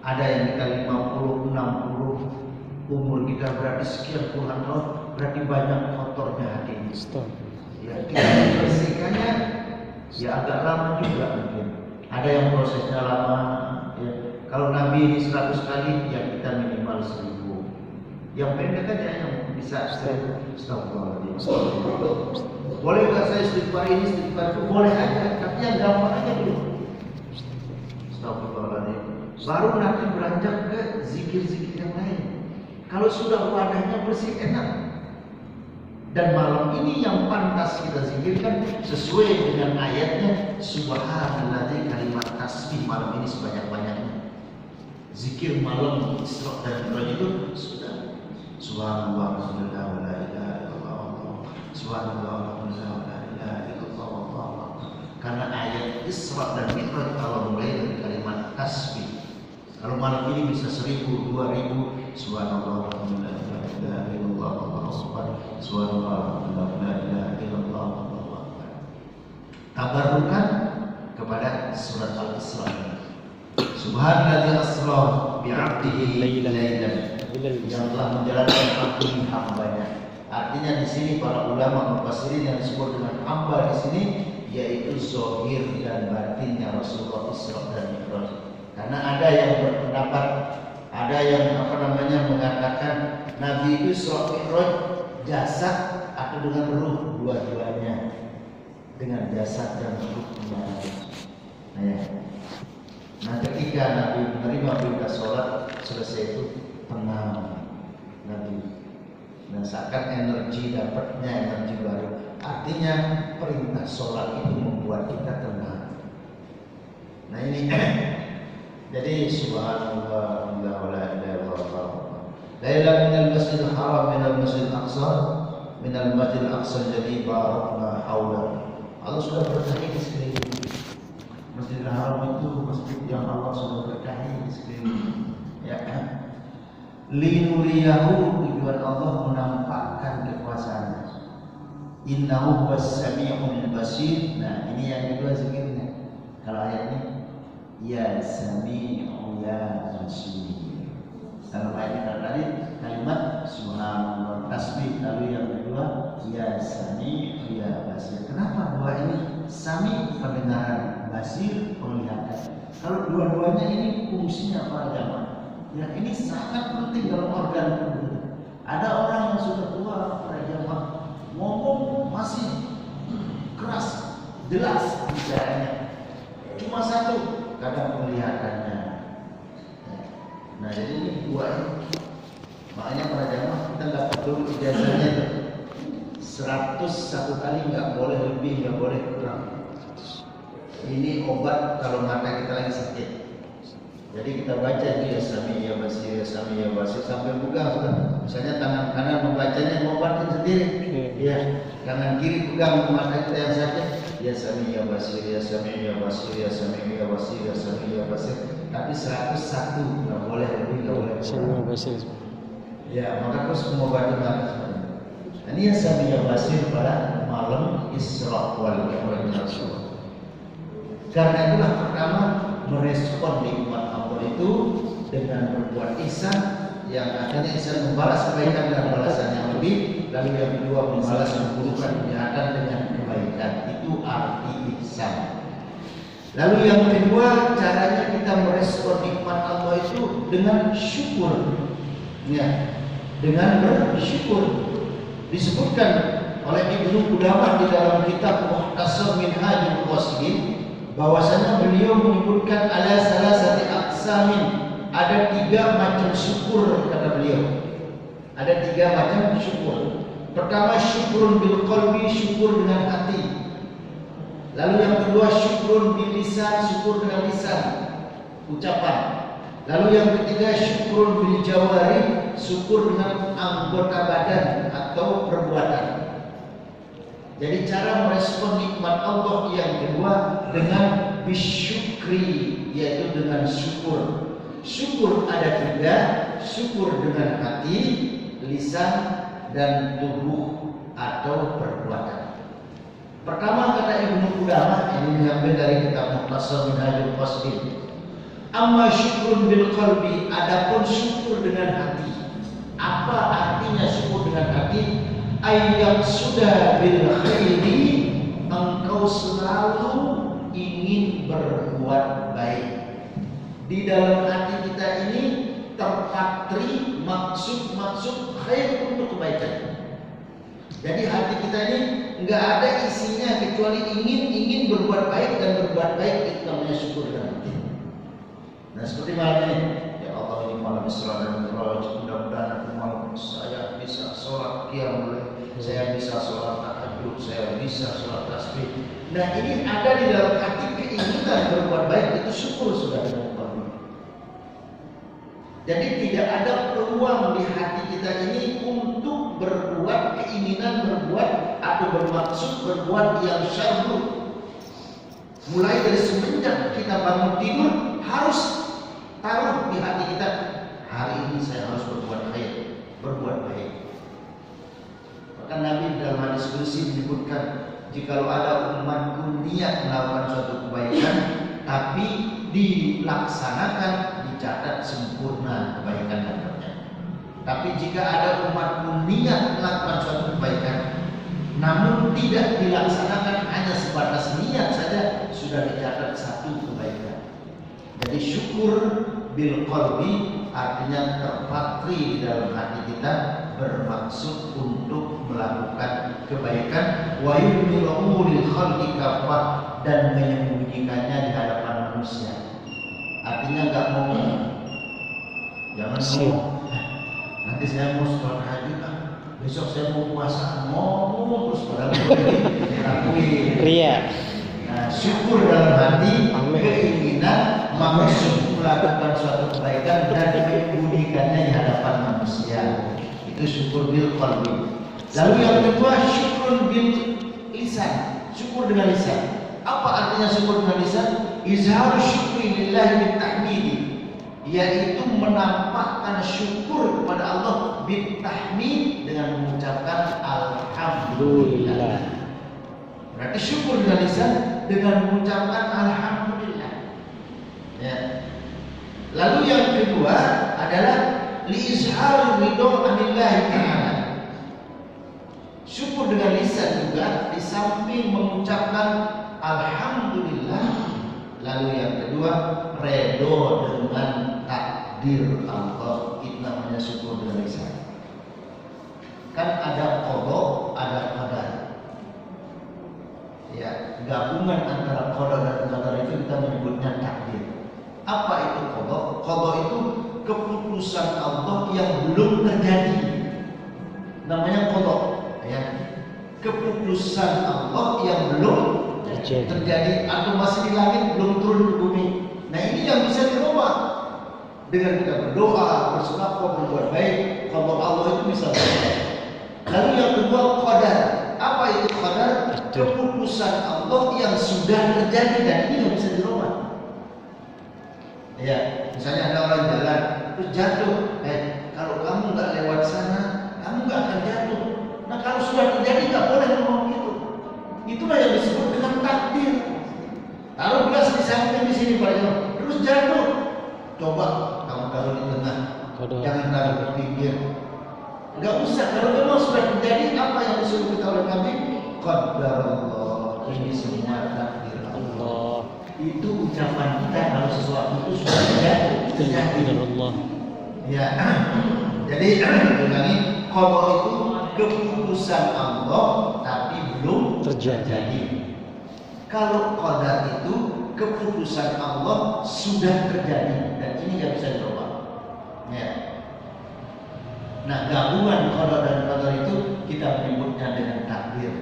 ada yang kita 50, 60, umur kita berarti sekian puluhan tahun, berarti banyak kotornya hati ini. Ya, kita membersihkannya ya agak lama juga mungkin. Ada yang prosesnya lama. Ya. Kalau Nabi ini 100 kali, ya kita minimal 1000. Yang pendek aja yang bisa astagfirullahaladzim. Boleh nggak saya istighfar ini, istighfar itu? Boleh aja, tapi yang gampang aja dulu. Astagfirullahaladzim. Baru nanti beranjak ke zikir-zikir yang lain. Kalau sudah wadahnya bersih, enak. Dan malam ini yang pantas kita zikirkan sesuai dengan ayatnya, subhanalladzi, kalimat tasbih malam ini sebanyak-banyaknya. Zikir malam Isra dan Mi'raj itu sudah subhanallah walhamdulillah wa la ilaha illallah subhanallah walhamdulillah wa la ilaha illallah. Karena ayat Isra dan Mi'raj kalau mulai dari kalimat tasbih. Kalau malam ini bisa 1000, 2000 subhanallah walhamdulillah wa la ilaha illallah subhanallah la ilaha illallah. Tabarukan kepada surat Al-Isra. Subhanalladzi asra bi'abdihi lailan, yang telah menjalankan akil hambanya. Artinya di sini para ulama mufassirin yang disebut dengan hamba di sini yaitu zahir dan batinnya Rasulullah Isra dan Mi'raj. Karena ada yang berpendapat, ada yang mengatakan Nabi itu Isra Mi'raj jasad atau dengan ruh, dua-duanya, dengan jasad dan ruhnya. Nah, ketika Nabi menerima perintah sholat selesai itu tenang Nabi. Nah, seakan dapatnya energi baru. Artinya perintah sholat itu membuat kita tenang. Nah ini jadi subhanallah wa la ilaha illallah. Lailan minal masjidil haram minal masjidil aqsa minal masjidil aqsa jadi barakna haula. Allah sudah berkahi di sekeliling. Masjidil Haram itu masjid yang Allah sudah berkahi di sekeliling. Ya kan? Linuriyahu, tujuan Allah menampakkan kekuasaannya. Innahu was-sami'ul basir. Nah, ini yang kedua zikirnya. Kalau ayat ini ya sami'u ya basir. Kalau ayat tadi kalimat subhanallah tasbih, lalu yang kedua ya sami'u ya basir. Kenapa dua ini? Sami pendengaran, basir penglihatan. Kalau dua-duanya ini fungsinya para jamaah. Ya ini sangat penting dalam organ tubuh. Ada orang yang sudah tua para jamaah ngomong masih keras, jelas bicaranya. Cuma satu, kadang penglihatannya. Nah jadi ini dua ini. Makanya para jamaah kita nggak perlu ijazahnya 101 kali, nggak boleh lebih, nggak boleh kurang. Ini obat kalau mata kita lagi sakit. Jadi kita baca itu ya sami ya basir, ya sami ya basir sampai pegang sudah. Misalnya tangan kanan membacanya mengobatin sendiri. Ya, tangan kiri pegang mata kita yang sakit. Ya sami ya basir, ya sami ya basir, ya sami ya basir, ya sami ya basir. Tapi 101 nggak boleh lebih, nggak boleh kurang. Ya, maka terus mengobati mata. Ini yang saya basir pada malam Isra wal Mi'raj. Karena itulah pertama merespon nikmat Allah itu dengan berbuat ihsan, yang akhirnya ihsan membalas kebaikan dengan balasan yang lebih. Lalu yang kedua membalas keburukan kejahatan dengan kebaikan. Itu arti ihsan. Lalu yang kedua caranya kita merespon nikmat Allah itu dengan syukur. Ya, dengan bersyukur. Disebutkan oleh Ibnu Qudamah di dalam kitab Mukhtasar Minhajul Qasidin bahwasanya beliau menyebutkan ala salasati aqsamin, ada 3 macam syukur kata beliau. Ada 3 macam syukur. Pertama syukurun bil qalbi, syukur dengan hati. Lalu yang kedua syukurun bil lisan, syukur dengan lisan, ucapan. Lalu yang ketiga syukurun bil jawari, syukur dengan anggota badan atau perbuatan. Jadi cara merespon nikmat Allah yang kedua dengan bisyukri, yaitu dengan syukur. Syukur ada 3, syukur dengan hati, lisan, dan tubuh atau perbuatan. Pertama kata Ibnu Qudamah, ini diambil dari kitab Mukhtasar Minhajul Qasidin. Amma syukurun bil qalbi, adapun syukur dengan hati. Apa artinya syukur dengan hati? Ayat sudah bil khairi, engkau selalu ingin berbuat baik. Di dalam hati kita ini terpatri maksud khair untuk kebaikan. Jadi hati kita ini nggak ada isinya kecuali ingin berbuat baik, dan berbuat baik itu namanya syukur dan hati. Nah seperti malam ini, ya Allah ini malam Isra dan Mi'raj, mudah-mudahan malam saya bisa sholat qiyamul lail, saya bisa sholat tahajud, saya bisa sholat tasbih. Nah ini ada di dalam hati keinginan berbuat baik, itu syukur sudah dengan Allah. Jadi tidak ada peluang di hati kita ini untuk berbuat, keinginan berbuat atau bermaksud berbuat yang syarr. Mulai dari semenjak kita bangun tidur harus taruh di hati kita, hari ini saya harus berbuat baik, berbuat baik. Maka Nabi dalam hadis qudsi menyebutkan, jikalau ada umatku niat melakukan suatu kebaikan tapi dilaksanakan, dicatat sempurna kebaikan dapatnya. Tapi jika ada umatku niat melakukan suatu kebaikan namun tidak dilaksanakan, hanya sebatas niat saja, sudah dicatat satu kebaikan. Jadi syukur bil qalbi artinya terpatri di dalam hati kita, bermaksud untuk melakukan kebaikan, wa yudmiru lil khalqi kafah, dan menyembunyikannya di hadapan manusia. Artinya enggak mau, jangan ngomong nanti saya mau sholat tahajud, besok saya mau puasa, mau terus padahal diakui ria. Nah, syukur dalam hati, keinginan, maksud melakukan suatu kebaikan dan menyembunyikannya di hadapan manusia. Itu syukur bil qalbi. Lalu yang kedua, syukur bil lisan. Syukur dengan lisan. Apa artinya syukur dengan lisan? Izhar syukri lillahi bil tahmidi, yaitu menampakkan syukur kepada Allah bil tahmid, dengan mengucapkan alhamdulillah. Berarti syukur dengan lisan dengan mengucapkan alhamdulillah. Ya. Lalu yang kedua adalah li'izhar ridho anillahi ta'ala. Syukur dengan lisan juga di samping mengucapkan alhamdulillah. Lalu yang kedua, redho dengan takdir Allah. Itu namanya syukur dengan lisan. Kan ada qada, ada qadar. Ya, gabungan antara qada dan qadar itu kita menyebutnya takdir. Apa itu qada? Qada itu keputusan Allah yang belum terjadi. Namanya qada, ya. Keputusan Allah yang belum terjadi atau masih di langit, belum turun ke bumi. Nah, ini yang bisa dirubah dengan kita berdoa, bersedekah, berbuat baik. Qada Allah itu bisa berubah. Lalu yang kedua, qadar. Apa itu qadar? Keputusan Allah yang sudah terjadi dan ini nggak bisa dirubah. Ya, misalnya ada orang jalan terus jatuh, kalau kamu nggak lewat sana, kamu nggak akan jatuh. Nah, kalau sudah terjadi nggak boleh ngomong gitu. Itulah yang disebut dengan takdir. Taruh gelas di samping di sini Pak, terus jatuh. Coba kamu taruh di tengah, jangan taruh di pinggir. Enggak usah, kalau memang sudah terjadi apa yang disuruh kita oleh Nabi, qadarullah, ini semua takdir Allah. Itu ucapan kita kalau sesuatu itu sudah terjadi. Allah. Ya, jadi ulangi, qada itu keputusan Allah tapi belum terjadi. Kalau qadar itu keputusan Allah sudah terjadi dan ini nggak bisa dirubah. Ya. Nah, gabungan qada dan qadar itu kita menyebutnya dengan takdir.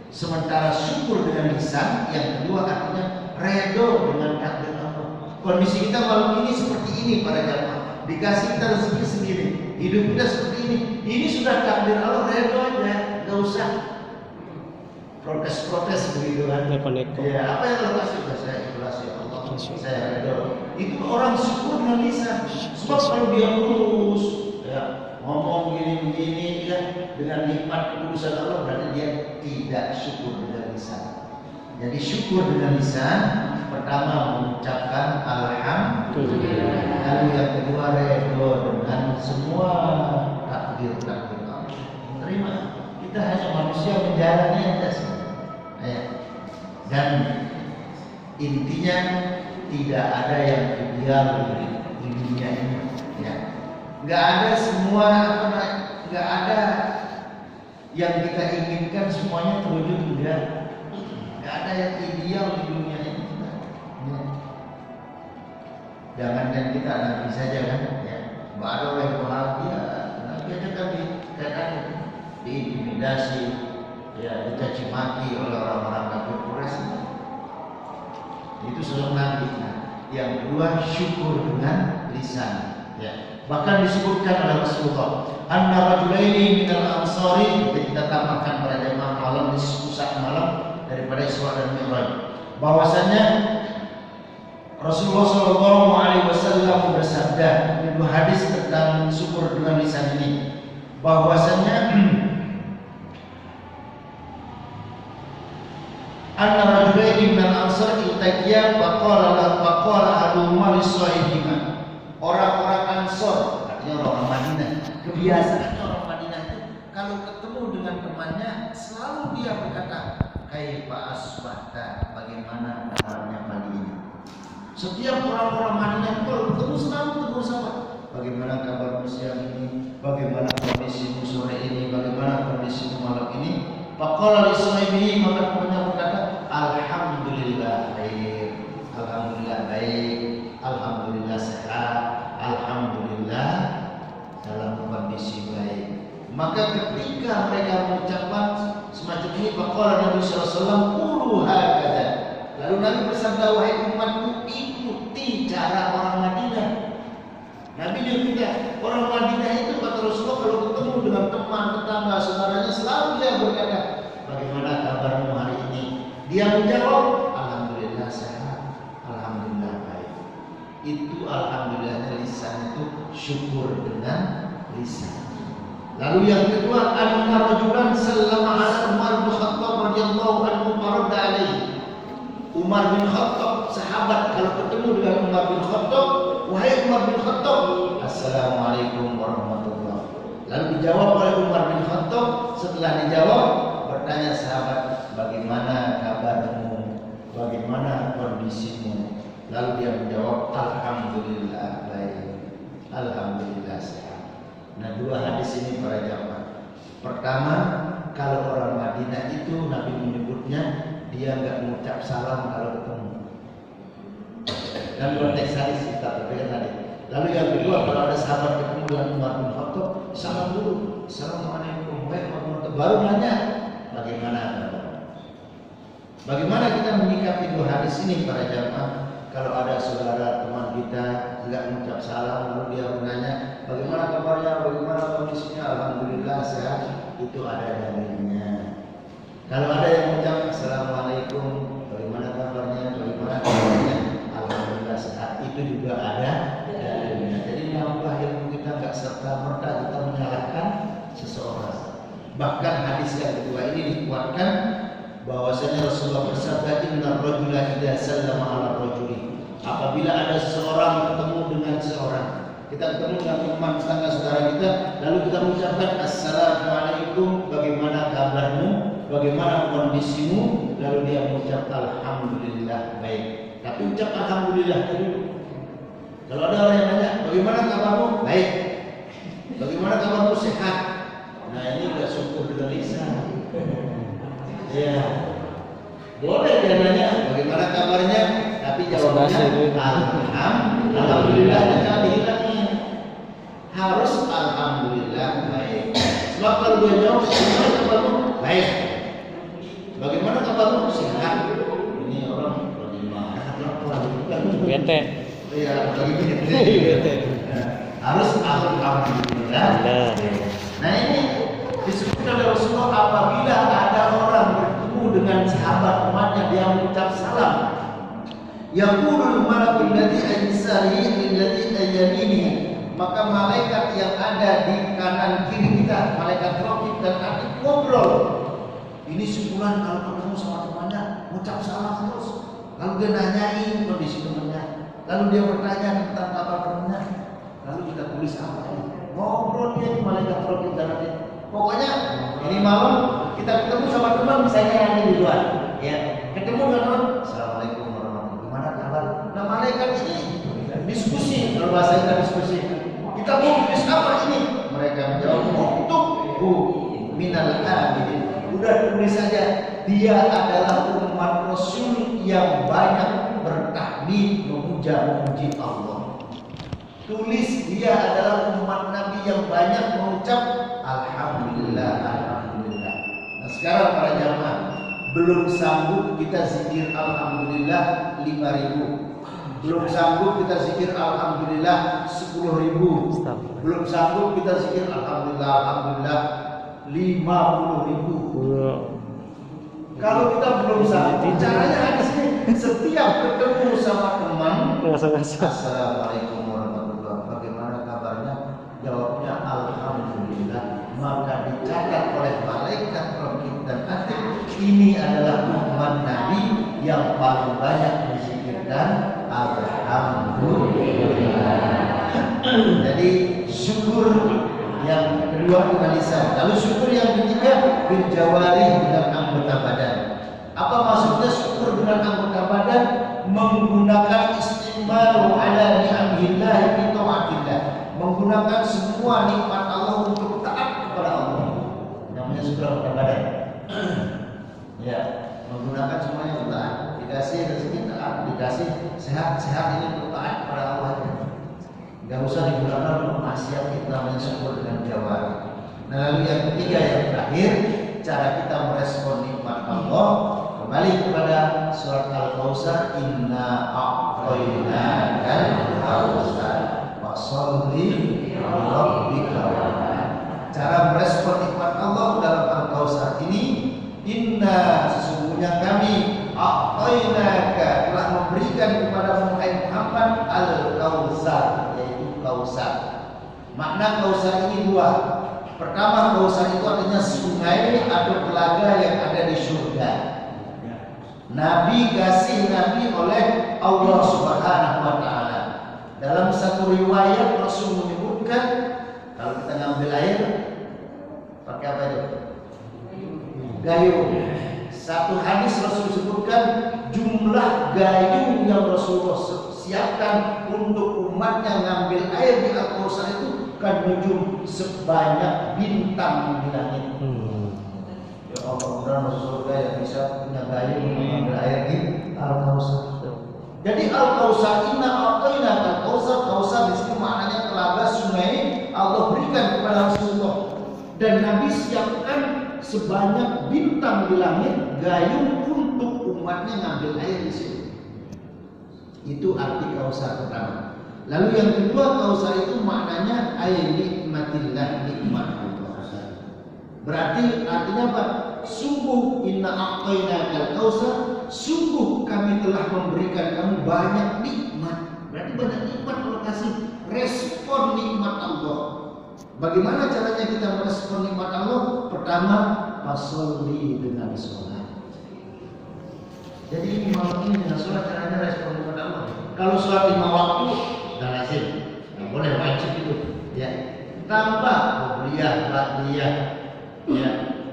Sementara syukur dengan lisan, yang kedua artinya redho dengan takdir Allah. Kondisi kita malam ini seperti ini para jamaah. Dikasih kita rezeki sendiri, hidup kita seperti ini. Ini sudah takdir Allah, redho aja, nggak usah protes-protes begitu kan. Ya, apa yang Allah kasih? Saya ikhlas ya Allah, saya redho. Itu orang syukur dengan lisan. Sebab kalau dia lurus, ya, ngomong gini-gini ya, dengan nikmat keputusan Allah, berarti dia tidak syukur dengan lisan. Jadi syukur dengan lisan, pertama mengucapkan alhamdulillah, lalu yang kedua redho dengan semua takdir-takdir Allah. Terima, kita hanya manusia menjalani aja sih. Dan intinya tidak ada yang ideal di dunia ini. Ya. Nggak ada semua nggak ada yang kita inginkan semuanya terwujud, enggak. Nggak ada yang ideal di dunia ini. Ya. Jangankan kita Nabi saja kan, ya. Nggak ada orang yang bahagia. Nabi aja kan diintimidasi, ya, dicaci maki oleh orang-orang kafir Quraisy. Itu selalu Nabi. Yang kedua, syukur dengan lisan. Ya. Bahkan disebutkan oleh Rasulullah, anna rajulaini minal ansari, kita tambahkan pada jemaah malam di pusat malam daripada Isra dan Mi'raj, bahwasanya Rasulullah Shallallahu Alaihi Wasallam bersabda di dua hadis tentang syukur dengan lisan ini, bahwasanya anna rajulaini minal ansari iltaqiya faqala ahaduhuma lis-sahibihima. Orang-orang Ansor, artinya orang Madinah, kebiasaan orang Madinah itu kalau ketemu dengan temannya selalu dia berkata, kaifa asbahta, bagaimana kabarnya pagi ini. Setiap orang-orang Madinah itu kalau ketemu selalu tegur sapa, bagaimana kabarmu siang ini, bagaimana kondisimu sore ini, bagaimana kondisimu malam ini. Faqala li sahibihi, maka temannya berkata, alhamdulillah baik, alhamdulillah baik, alhamdulillah sehat, alhamdulillah dalam kondisi baik. Maka ketika mereka mengucapkan semacam ini, faqala Nabi sallallahu alaihi wasallam qulu hakadha. Lalu Nabi bersabda, wahai umatku, ikuti cara orang Madinah. Nabi juga orang Madinah itu, kata Rasulullah, kalau ketemu dengan teman, tetangga, saudaranya, selalu dia berkata, bagaimana kabarmu hari ini? Dia menjawab, alhamdulillah sehat, alhamdulillah baik. Itu alhamdulillahnya lisan itu syukur dengan lisan. Lalu yang kedua, anna rajulan sallama ala Umar bin Khattab radhiyallahu anhu faradda alaihi. Umar bin Khattab, sahabat, kalau ketemu dengan Umar bin Khattab, wahai Umar bin Khattab, assalamualaikum warahmatullahi. Lalu dijawab oleh Umar bin Khattab. Setelah dijawab, bertanya sahabat, bagaimana kabarmu, bagaimana kondisimu? Lalu dia menjawab, alhamdulillah baik, alhamdulillah sehat. Nah, dua hadis ini para jamaah. Pertama, kalau orang Madinah itu Nabi menyebutnya dia enggak mengucap salam kalau ketemu. Dan konteks hadis kita berpikir tadi. Lalu yang kedua, kalau ada sahabat ketemu dengan Umar bin Khattab, salam dulu, assalamualaikum warahmatullahi wabarakatuh. Baru nanya, bagaimana kabar? Bagaimana kita menyikapi dua hadis ini para jamaah? Kalau ada saudara teman kita enggak mengucap salam, lalu dia bertanya, bagaimana kabarnya, bagaimana kondisinya, alhamdulillah sehat, itu ada dalilnya. Kalau ada yang mengucap assalamualaikum, bagaimana kabarnya, bagaimana kabarnya, alhamdulillah sehat, itu juga ada dalilnya. Jadi nambah ilmu kita, enggak serta-merta kita menyalahkan seseorang. Bahkan hadis yang kedua ini dikuatkan bahwasanya Rasulullah bersabda, inna rajula idza sallama ala rajuli. Apabila ada seseorang ketemu dengan seorang, kita ketemu dengan teman tetangga saudara kita, lalu kita mengucapkan assalamualaikum, bagaimana kabarmu, bagaimana kondisimu, lalu dia mengucap alhamdulillah baik. Tapi ucap alhamdulillah dulu. Kalau ada orang yang nanya, bagaimana kabarmu? Baik. Bagaimana kabarmu? Sehat. Nah, ini udah syukur dengan lisan. Ya, boleh dia nanya bagaimana kabarnya, tapi jawabnya alhamdulillah. Jangan dihilangin, harus alhamdulillah baik. Sebab kalau dia jawab bagaimana kabarmu, baik. Bagaimana kabarmu, sehat. Ini orang lagi marah, bete. Iya, lagi bete. Harus alhamdulillah. Nah, ini disebutkan oleh Rasulullah, apabila ada orang bertemu dengan sahabat temannya, dia mengucap salam, yaqulul malakul ladzi aysarihi alladzi ayyaminihi, maka malaikat yang ada di kanan kiri kita, malaikat raqib dan atid, ngobrol. Ini sebulan kalau ketemu sama temannya mengucap salam terus, lalu dia nanyain kondisi temannya, lalu dia bertanya tentang kabar temannya, lalu kita tulis apa ini? Ngobrol dia di malaikat raqib dan atid. Pokoknya ini malam kita ketemu sama teman, misalnya yang di luar, ya, ketemu dengan teman, assalamualaikum warahmatullahi wabarakatuh, gimana kabar? Nah, malaikat ini diskusi, kalau bahasa kita diskusi, kita Kita mau tulis apa ini? Mereka menjawab, "Uktubhu minal abidin." Udah tulis saja. Dia adalah umat Rasul yang banyak bertahmid, memuji Allah. Tulis dia adalah umat Nabi yang banyak mengucap Alhamdulillah, Alhamdulillah. Nah sekarang para jamaah, belum sanggup kita zikir Alhamdulillah 5.000. Belum sanggup kita zikir Alhamdulillah 10.000. Belum sanggup kita zikir Alhamdulillah, Alhamdulillah 50.000. Kalau kita belum sanggup, caranya ada sih. Setiap ketemu sama teman, Assalamualaikum warahmatullahi wabarakatuh. Bagaimana kabarnya? Jawabnya Alhamdulillah. Maka dicatat oleh malaikat rakib dan atid, ini adalah umat Nabi yang paling banyak dizikirkan Alhamdulillah. Jadi syukur yang kedua dengan lisan. Lalu syukur yang ketiga bil jawarih, dengan anggota badan. Apa maksudnya syukur dengan anggota badan? Menggunakan istimalu ala ni'amillah fi taatillah. Menggunakan semua nikmat Allah untuk taat kepada Allah. Namanya syukur anggota badan. Ya, menggunakan semuanya untuk taat. Dikasih rezeki taat, dikasih sehat ini untuk taat kepada Allah. Gak usah digunakan untuk maksiat, kita namanya syukur dengan jawari. Nah lalu yang ketiga, yang terakhir, cara kita merespon nikmat Allah, kembali kepada surat Al-Kautsar, inna a'tainakal kautsar fasholli lirabbika. Cara merespon nikmat Allah dalam Al-Kautsar ini, inna, sesungguhnya kami a'tainaka, telah memberikan kepada Muhammad al-Kautsar, Kautsar. Makna Kautsar ini dua. Pertama, Kautsar itu artinya sungai atau telaga yang ada di surga. Nabi kasih Nabi oleh Allah Subhanahu wa taala. Dalam satu riwayat Rasul menyebutkan, kalau kita ngambil air pakai apa itu? Gayung. Satu hadis Rasul sebutkan jumlah gayung yang Rasulullah siapkan untuk umatnya ngambil air di Al-Kautsar itu kan nujum sebanyak bintang di langit. Ya Allah, mudah-mudahan masuk surga yang bisa punya gayung mengambil air di Al-Kautsar. Jadi Al-Kautsar, inna a'tainaka al-Kautsar. Kautsar di sini maknanya telaga sungai Allah berikan kepada Rasulullah. Dan Nabi siapkan sebanyak bintang di langit gayung untuk umatnya ngambil air di sini. Itu arti Kautsar pertama. Lalu yang kedua, Kautsar itu maknanya air nikmatillah, nikmat Allah. Berarti artinya apa? Sungguh inna a'tainakal kautsar, sungguh kami telah memberikan kamu banyak nikmat. Berarti banyak nikmat Allah kasih. Respon nikmat Allah. Bagaimana caranya kita merespon nikmat Allah? Pertama, fasholli, dengan sholat. Jadi ini malam ini dengan sholat caranya respon kepada Allah. Kalau sholat 5 waktu, dan lazim, nggak boleh wajib itu. Ya, tambah qobliyah, ba'diyah, ya,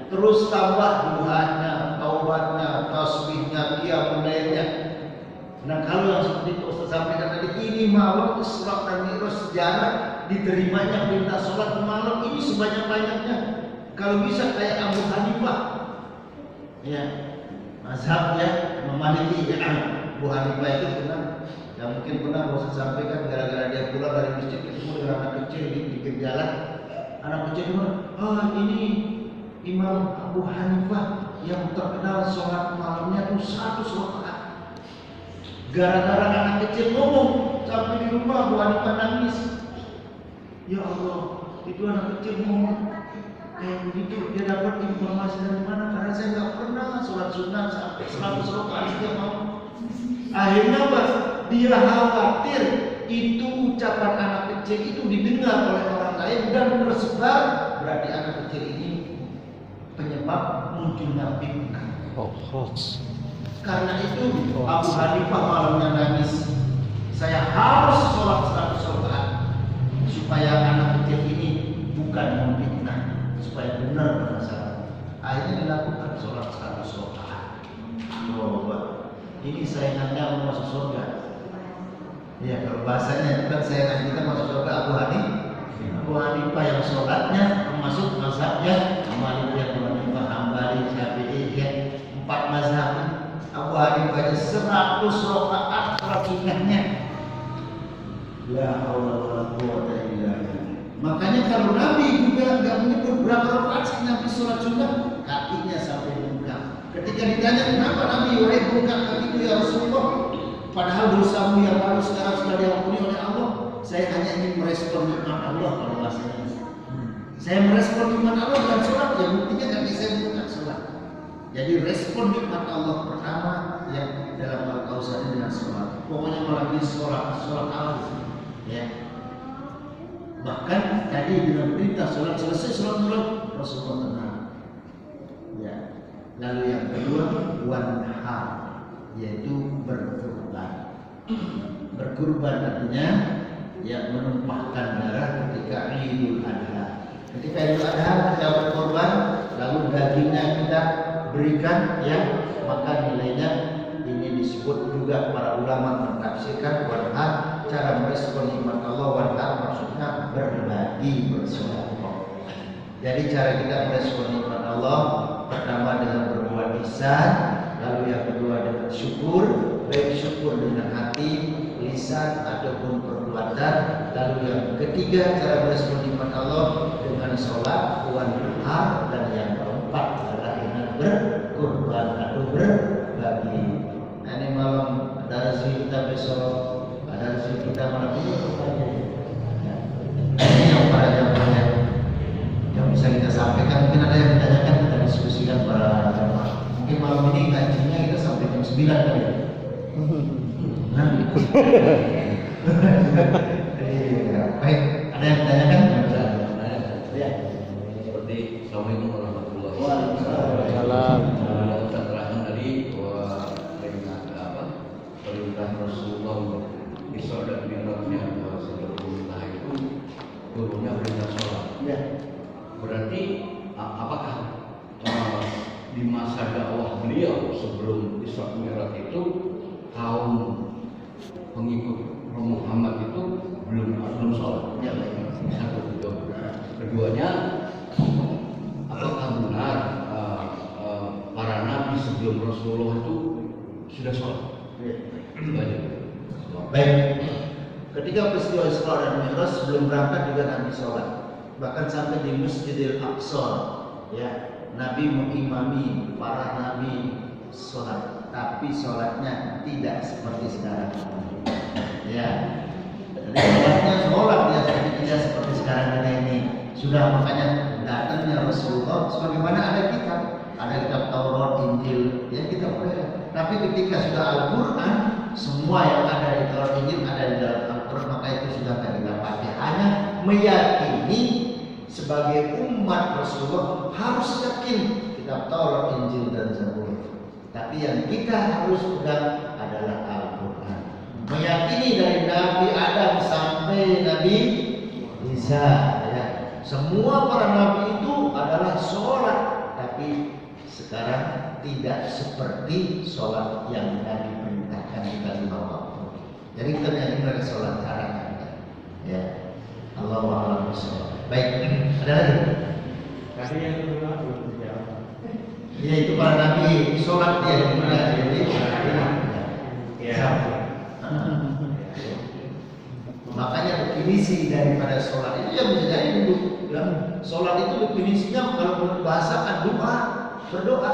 terus tambah duhanya, taubatnya, tasbihnya, qiyamul lailnya. Nah kalau yang seperti itu Ustaz sampaikan tadi, ini malam Isra dan Mi'raj, sejarah diterimanya perintah sholat malam ini sebanyak-banyaknya. Kalau bisa kayak Abu Hanifah, ya. Mazhab ya, Maliki ya, Abu Hanifah itu pernah, yang mungkin pernah Ustaz sampaikan, gara-gara dia pulang dari masjid ketemu dengan anak kecil di pinggir jalan. Anak kecil itu, oh ini Imam Abu Hanifah yang terkenal sholat malamnya itu 100 rakaat. Gara-gara anak kecil ngomong, sampai di rumah Abu Hanifah nangis. Ya Allah, itu anak kecil ngomong kayak begitu, dia dapat informasi dari mana? Karena saya nggak pernah sholat sunat sampai 100 rakaat setiap malam. Akhirnya apa? Dia khawatir itu ucapan anak kecil itu didengar oleh orang lain dan tersebar. Berarti anak kecil ini penyebab munculnya fitnah. Karena itu Abu Hanifah malamnya nangis. Saya harus sholat 100 rakaat supaya anak kecil ini bukan memfitnah, supaya benar bermasalah. Akhirnya dilakukan sholat 100 rakaat. Ini saingannya mau masuk surga. Ya, kalau bahasanya itu kan saingan kita masuk surga Abu Hanifah. Abu Hanifah yang sholatnya termasuk mazhabnya Maliki, Abu Hanifah, Hambali, Syafi'i, ya, 4 mazhab. Abu Hanifah 100 rakaat sholatnya. La haula wala quwwata illa billah. Makanya kalau Nabi juga nggak menyebut berapa rakaat sih Nabi sholat sunnah, kakinya sampai bengkak. Ketika ditanya kenapa Nabi wahai bengkak kakiku ya Rasulullah, padahal dosamu yang lalu sekarang sudah diampuni oleh Allah. Saya hanya ingin merespon nikmat Allah kalau bahasanya. Saya merespon nikmat Allah dengan sholat, ya buktinya kaki saya bengkak sholat. Jadi respon nikmat Allah pertama yang dalam Al-Kausar dengan sholat. Pokoknya melalui sholat Allah. Ya. Bahkan tadi dengan perintah sholat selesai sholat Rasulullah tenang. Ya. Lalu yang kedua wanhar, yaitu berkurban. Berkurban artinya ya menumpahkan darah ketika Idul Adha. Ketika Idul Adha kita berkorban, lalu dagingnya kita berikan, ya, maka nilainya ini disebut juga para ulama mentafsirkan wanhar, cara merespon nikmat Allah. Wanhar maksudnya berbagi, bersedekah. Jadi cara kita merespon nikmat Allah pertama dengan berbuat ihsan, lalu yang kedua dengan syukur, baik syukur dengan hati, lisan ataupun perbuatan, lalu yang ketiga cara merespon nikmat Allah dengan sholat, wanhar, dan yang keempat adalah dengan berkurban atau berbagi. Nah, ini malam ada rezeki kita besok, ada rezeki kita malam ini. Ini yang pada zamannya yang bisa kita sampaikan. Mungkin ada yang ditanyakan, kita diskusikan para jamaah. Mungkin malam ini kajiannya kita sampai jam 9 kali. Baik, ada yang ditanyakan? Ya. Seperti Assalamualaikum warahmatullahi Waalaikumsalam. Ustaz terangkan tadi bahwa perintah Rasulullah untuk Isra dan Mi'rajnya sebelumnya itu turunnya perintah sholat. Ya. Berarti apakah di masa dakwah beliau sebelum Isra Mi'raj itu kaum pengikut Muhammad itu belum sholat? Ya. Satu itu. Keduanya, apakah benar para nabi sebelum Rasulullah itu sudah sholat? Baik. Ketika peristiwa Isra dan Mi'raj sebelum berangkat juga Nabi sholat. Bahkan sampai di Masjidil Aqsa, ya, Nabi mengimami para nabi sholat, tapi sholatnya tidak seperti sekarang. Ya, jadi sholat ya, tidak seperti sekarang ini. Sudah, makanya datangnya Rasulullah sebagaimana ada kitab Taurat, Injil, ya kita boleh. Tapi ketika sudah Al-Quran, semua yang ada di Taurat, Injil ada di dalam Al-Quran, maka itu sudah kita pakai. Hanya meyakini sebagai umat Rasulullah harus yakin kitab Taurat, Injil dan Zabur. Tapi yang kita harus pegang adalah Al-Quran. Meyakini dari Nabi Adam sampai Nabi Isa, ya. Semua para nabi itu adalah sholat, tapi sekarang tidak seperti sholat yang Nabi perintahkan kita 5 waktu. Jadi kita menyanyi sholat sekarang, ya. Allahu a'lam bishawab. Baik, ada lagi? Kasih yang kedua belum dijawab. Ya, itu para nabi sholat ya, jadi Ya. makanya definisi daripada sholat itu yang bisa jadi dulu. Sholat itu definisinya kalau menurut bahasa doa, berdoa.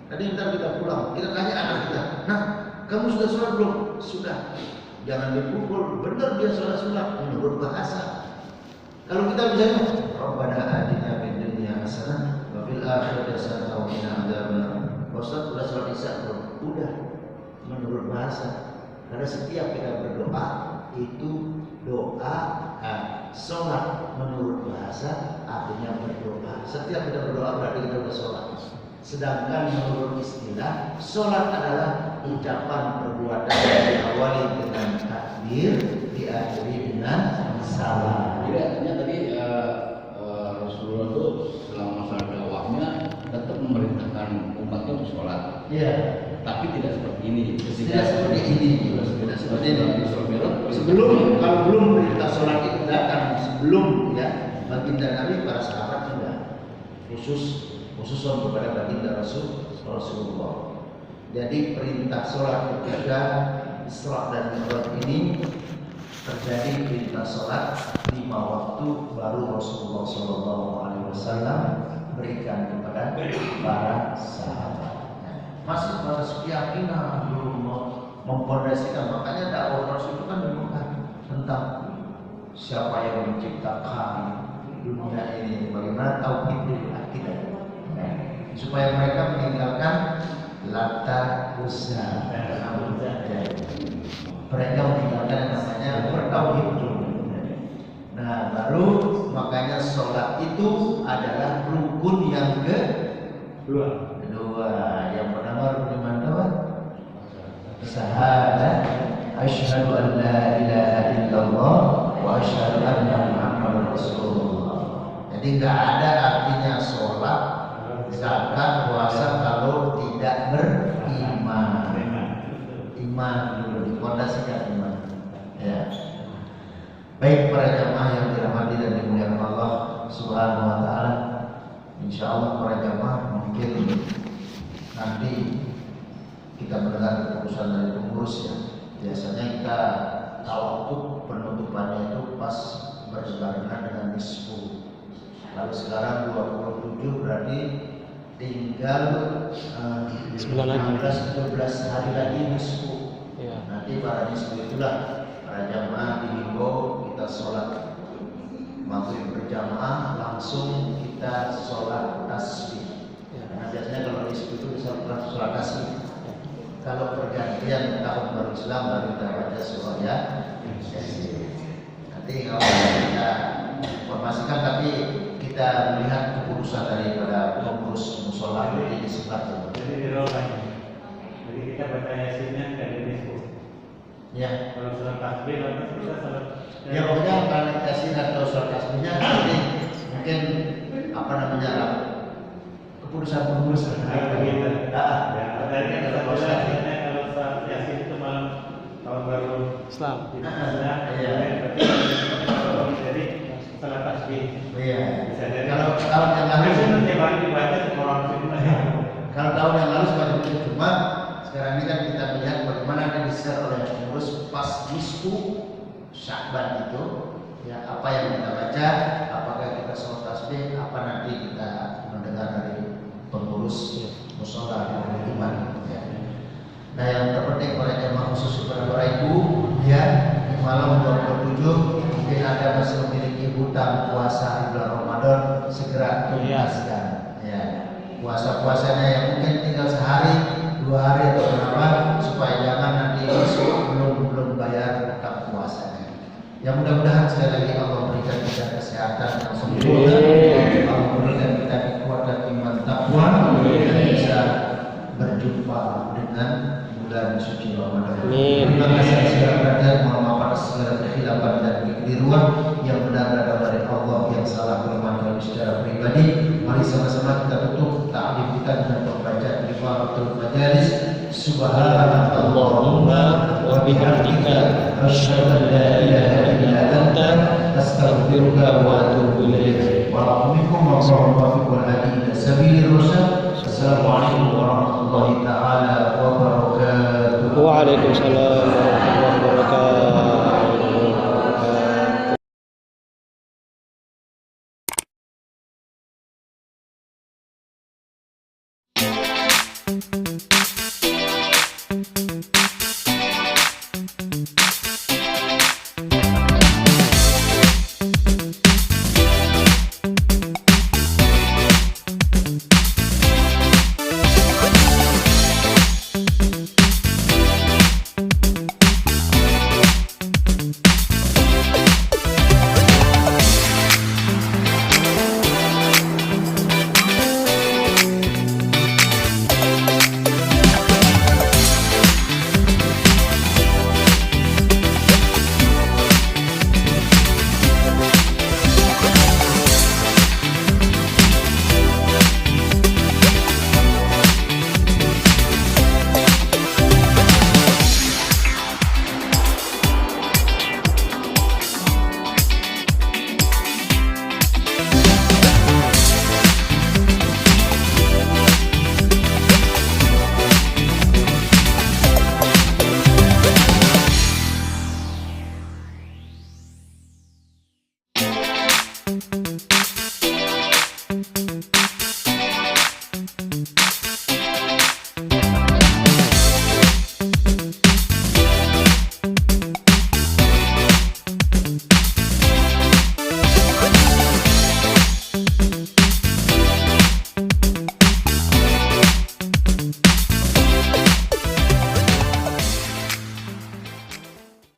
Tadi ntar kita pulang, kita tanya anak kita, nah kamu sudah sholat belum? Sudah. Jangan dipukul, benar dia sholat sunat menurut bahasa. Kalau kita bicara, Rabbana atina fid dunya hasanah wa fil akhirati hasanah wa qina adzabannar. Ustaz sudah sholat isya belum? Udah. Menurut bahasa. Karena setiap kita berdoa itu doa, sholat menurut bahasa artinya berdoa. Setiap kita berdoa berarti kita bersolat. Sedangkan menurut istilah, sholat adalah ucapan perbuatan yang diawali dengan takbir, diakhiri dengan salam. Jadi artinya tadi Rasulullah itu selama masa dakwahnya tetap memerintahkan umatnya untuk sholat. Iya. Tapi tidak seperti ini. Tidak seperti ini. Tidak seperti ini. Sebelum kalau belum perintah sholat itu ditinggalkan sebelum ya baginda Nabi, para sahabat juga khusus kepada baginda Rasulullah. Jadi perintah sholat ketika Isra dan Mi'raj ini terjadi perintah sholat 5 waktu baru Rasulullah SAW berikan kepada para sahabat. Masih batas keyakinan belum mempondasikan, makanya dakwah Rasul itu kan memang tentang siapa yang menciptakan dunia ini, bagaimana tauhid akidah, supaya mereka meninggalkan Lata Uzza. Mereka meninggalkan yang namanya bertauhid dulu. Nah, baru makanya sholat itu adalah rukun yang kedua. Yang pertama rukun mana? Syahadat asyhadu an la ilaha illallah wa asyhadu anna Muhammadar Rasulullah. Jadi nggak ada artinya sholat, zakat, puasa kalau tidak beriman. Iman dulu, dipondasikan iman. Ya. Baik para jamaah yang dirahmati dan dimuliakan Allah Subhanahu wa taala. Insyaallah para jamaah mungkin nanti kita mendengar keputusan dari pengurus ya. Biasanya kita tawakuf penutupannya itu pas berbarengan dengan nisfu. Lalu sekarang 27 berarti tinggal 12 hari lagi nisfu. Ya. Nanti para nisfu itulah para jamaah dihimbau kita sholat maghrib berjamaah, langsung kita sholat tasbih. Ya. Karena biasanya kalau nisfu itu bisa sholat tasbih. Kalau pergantian tahun baru Islam baru kita baca surah ya. Nanti kalau kita informasikan, tapi kita melihat keputusan daripada pengurus musola ini disebar. Jadi dirolanya. Jadi kita baca yasinnya dari nisfu. Ya. Kalau surat tasbih nanti kita salat. Ya pokoknya kalau yasin atau surat tasbihnya nanti mungkin apa namanya lah keputusan pengurus. Tadi kan kalau surat yasin itu malam tahun baru Islam. Iya. Jadi salat tasbih. Iya. Kalau tahun yang lalu dibaca semua orang. Kalau tahun yang lalu sebanyak itu, cuma sekarang ini kan kita melihat bagaimana yang di-share oleh pengurus pas nisfu Sya'ban itu, ya apa yang kita baca, apakah kita sholat tasbih, apa nanti kita mendengar dari pengurus musola dan iman. Ya. Nah yang terpenting para jemaah khusus kepada para ibu, ya di malam 27 mungkin ada masih memiliki hutang puasa di bulan Ramadan, segera tuntaskan. Ya. Puasa-puasanya yang mungkin tinggal sehari, 2 hari atau berapa, supaya jangan nanti belum bayar hutang puasanya. Yang mudah-mudahan sekali lagi Allah berikan kita kesehatan yang sempurna, Allah berikan kita kekuatan iman takwa, dan bisa berjumpa dengan bulan suci Ramadan. Terima kasih segala perhatian, mohon maaf atas segala kekhilafan dan kekeliruan yang benar adalah dari Allah, yang salah kelemahan kami secara pribadi. Mari sama-sama kita tutup ta'lim kita dengan pembacaan Rifa'atul Majalis. Subhanallahumma wa bihamdika asyhadu an la ilaha illa anta astaghfiruka wa atubu ilaik. Wa rahmatullahi wa barakatuh. Sabilir rasyad. Assalamualaikum warahmatullahi taala wabarakatuh. Waalaikumsalam warahmatullahi wabarakatuh. wabarakatuh.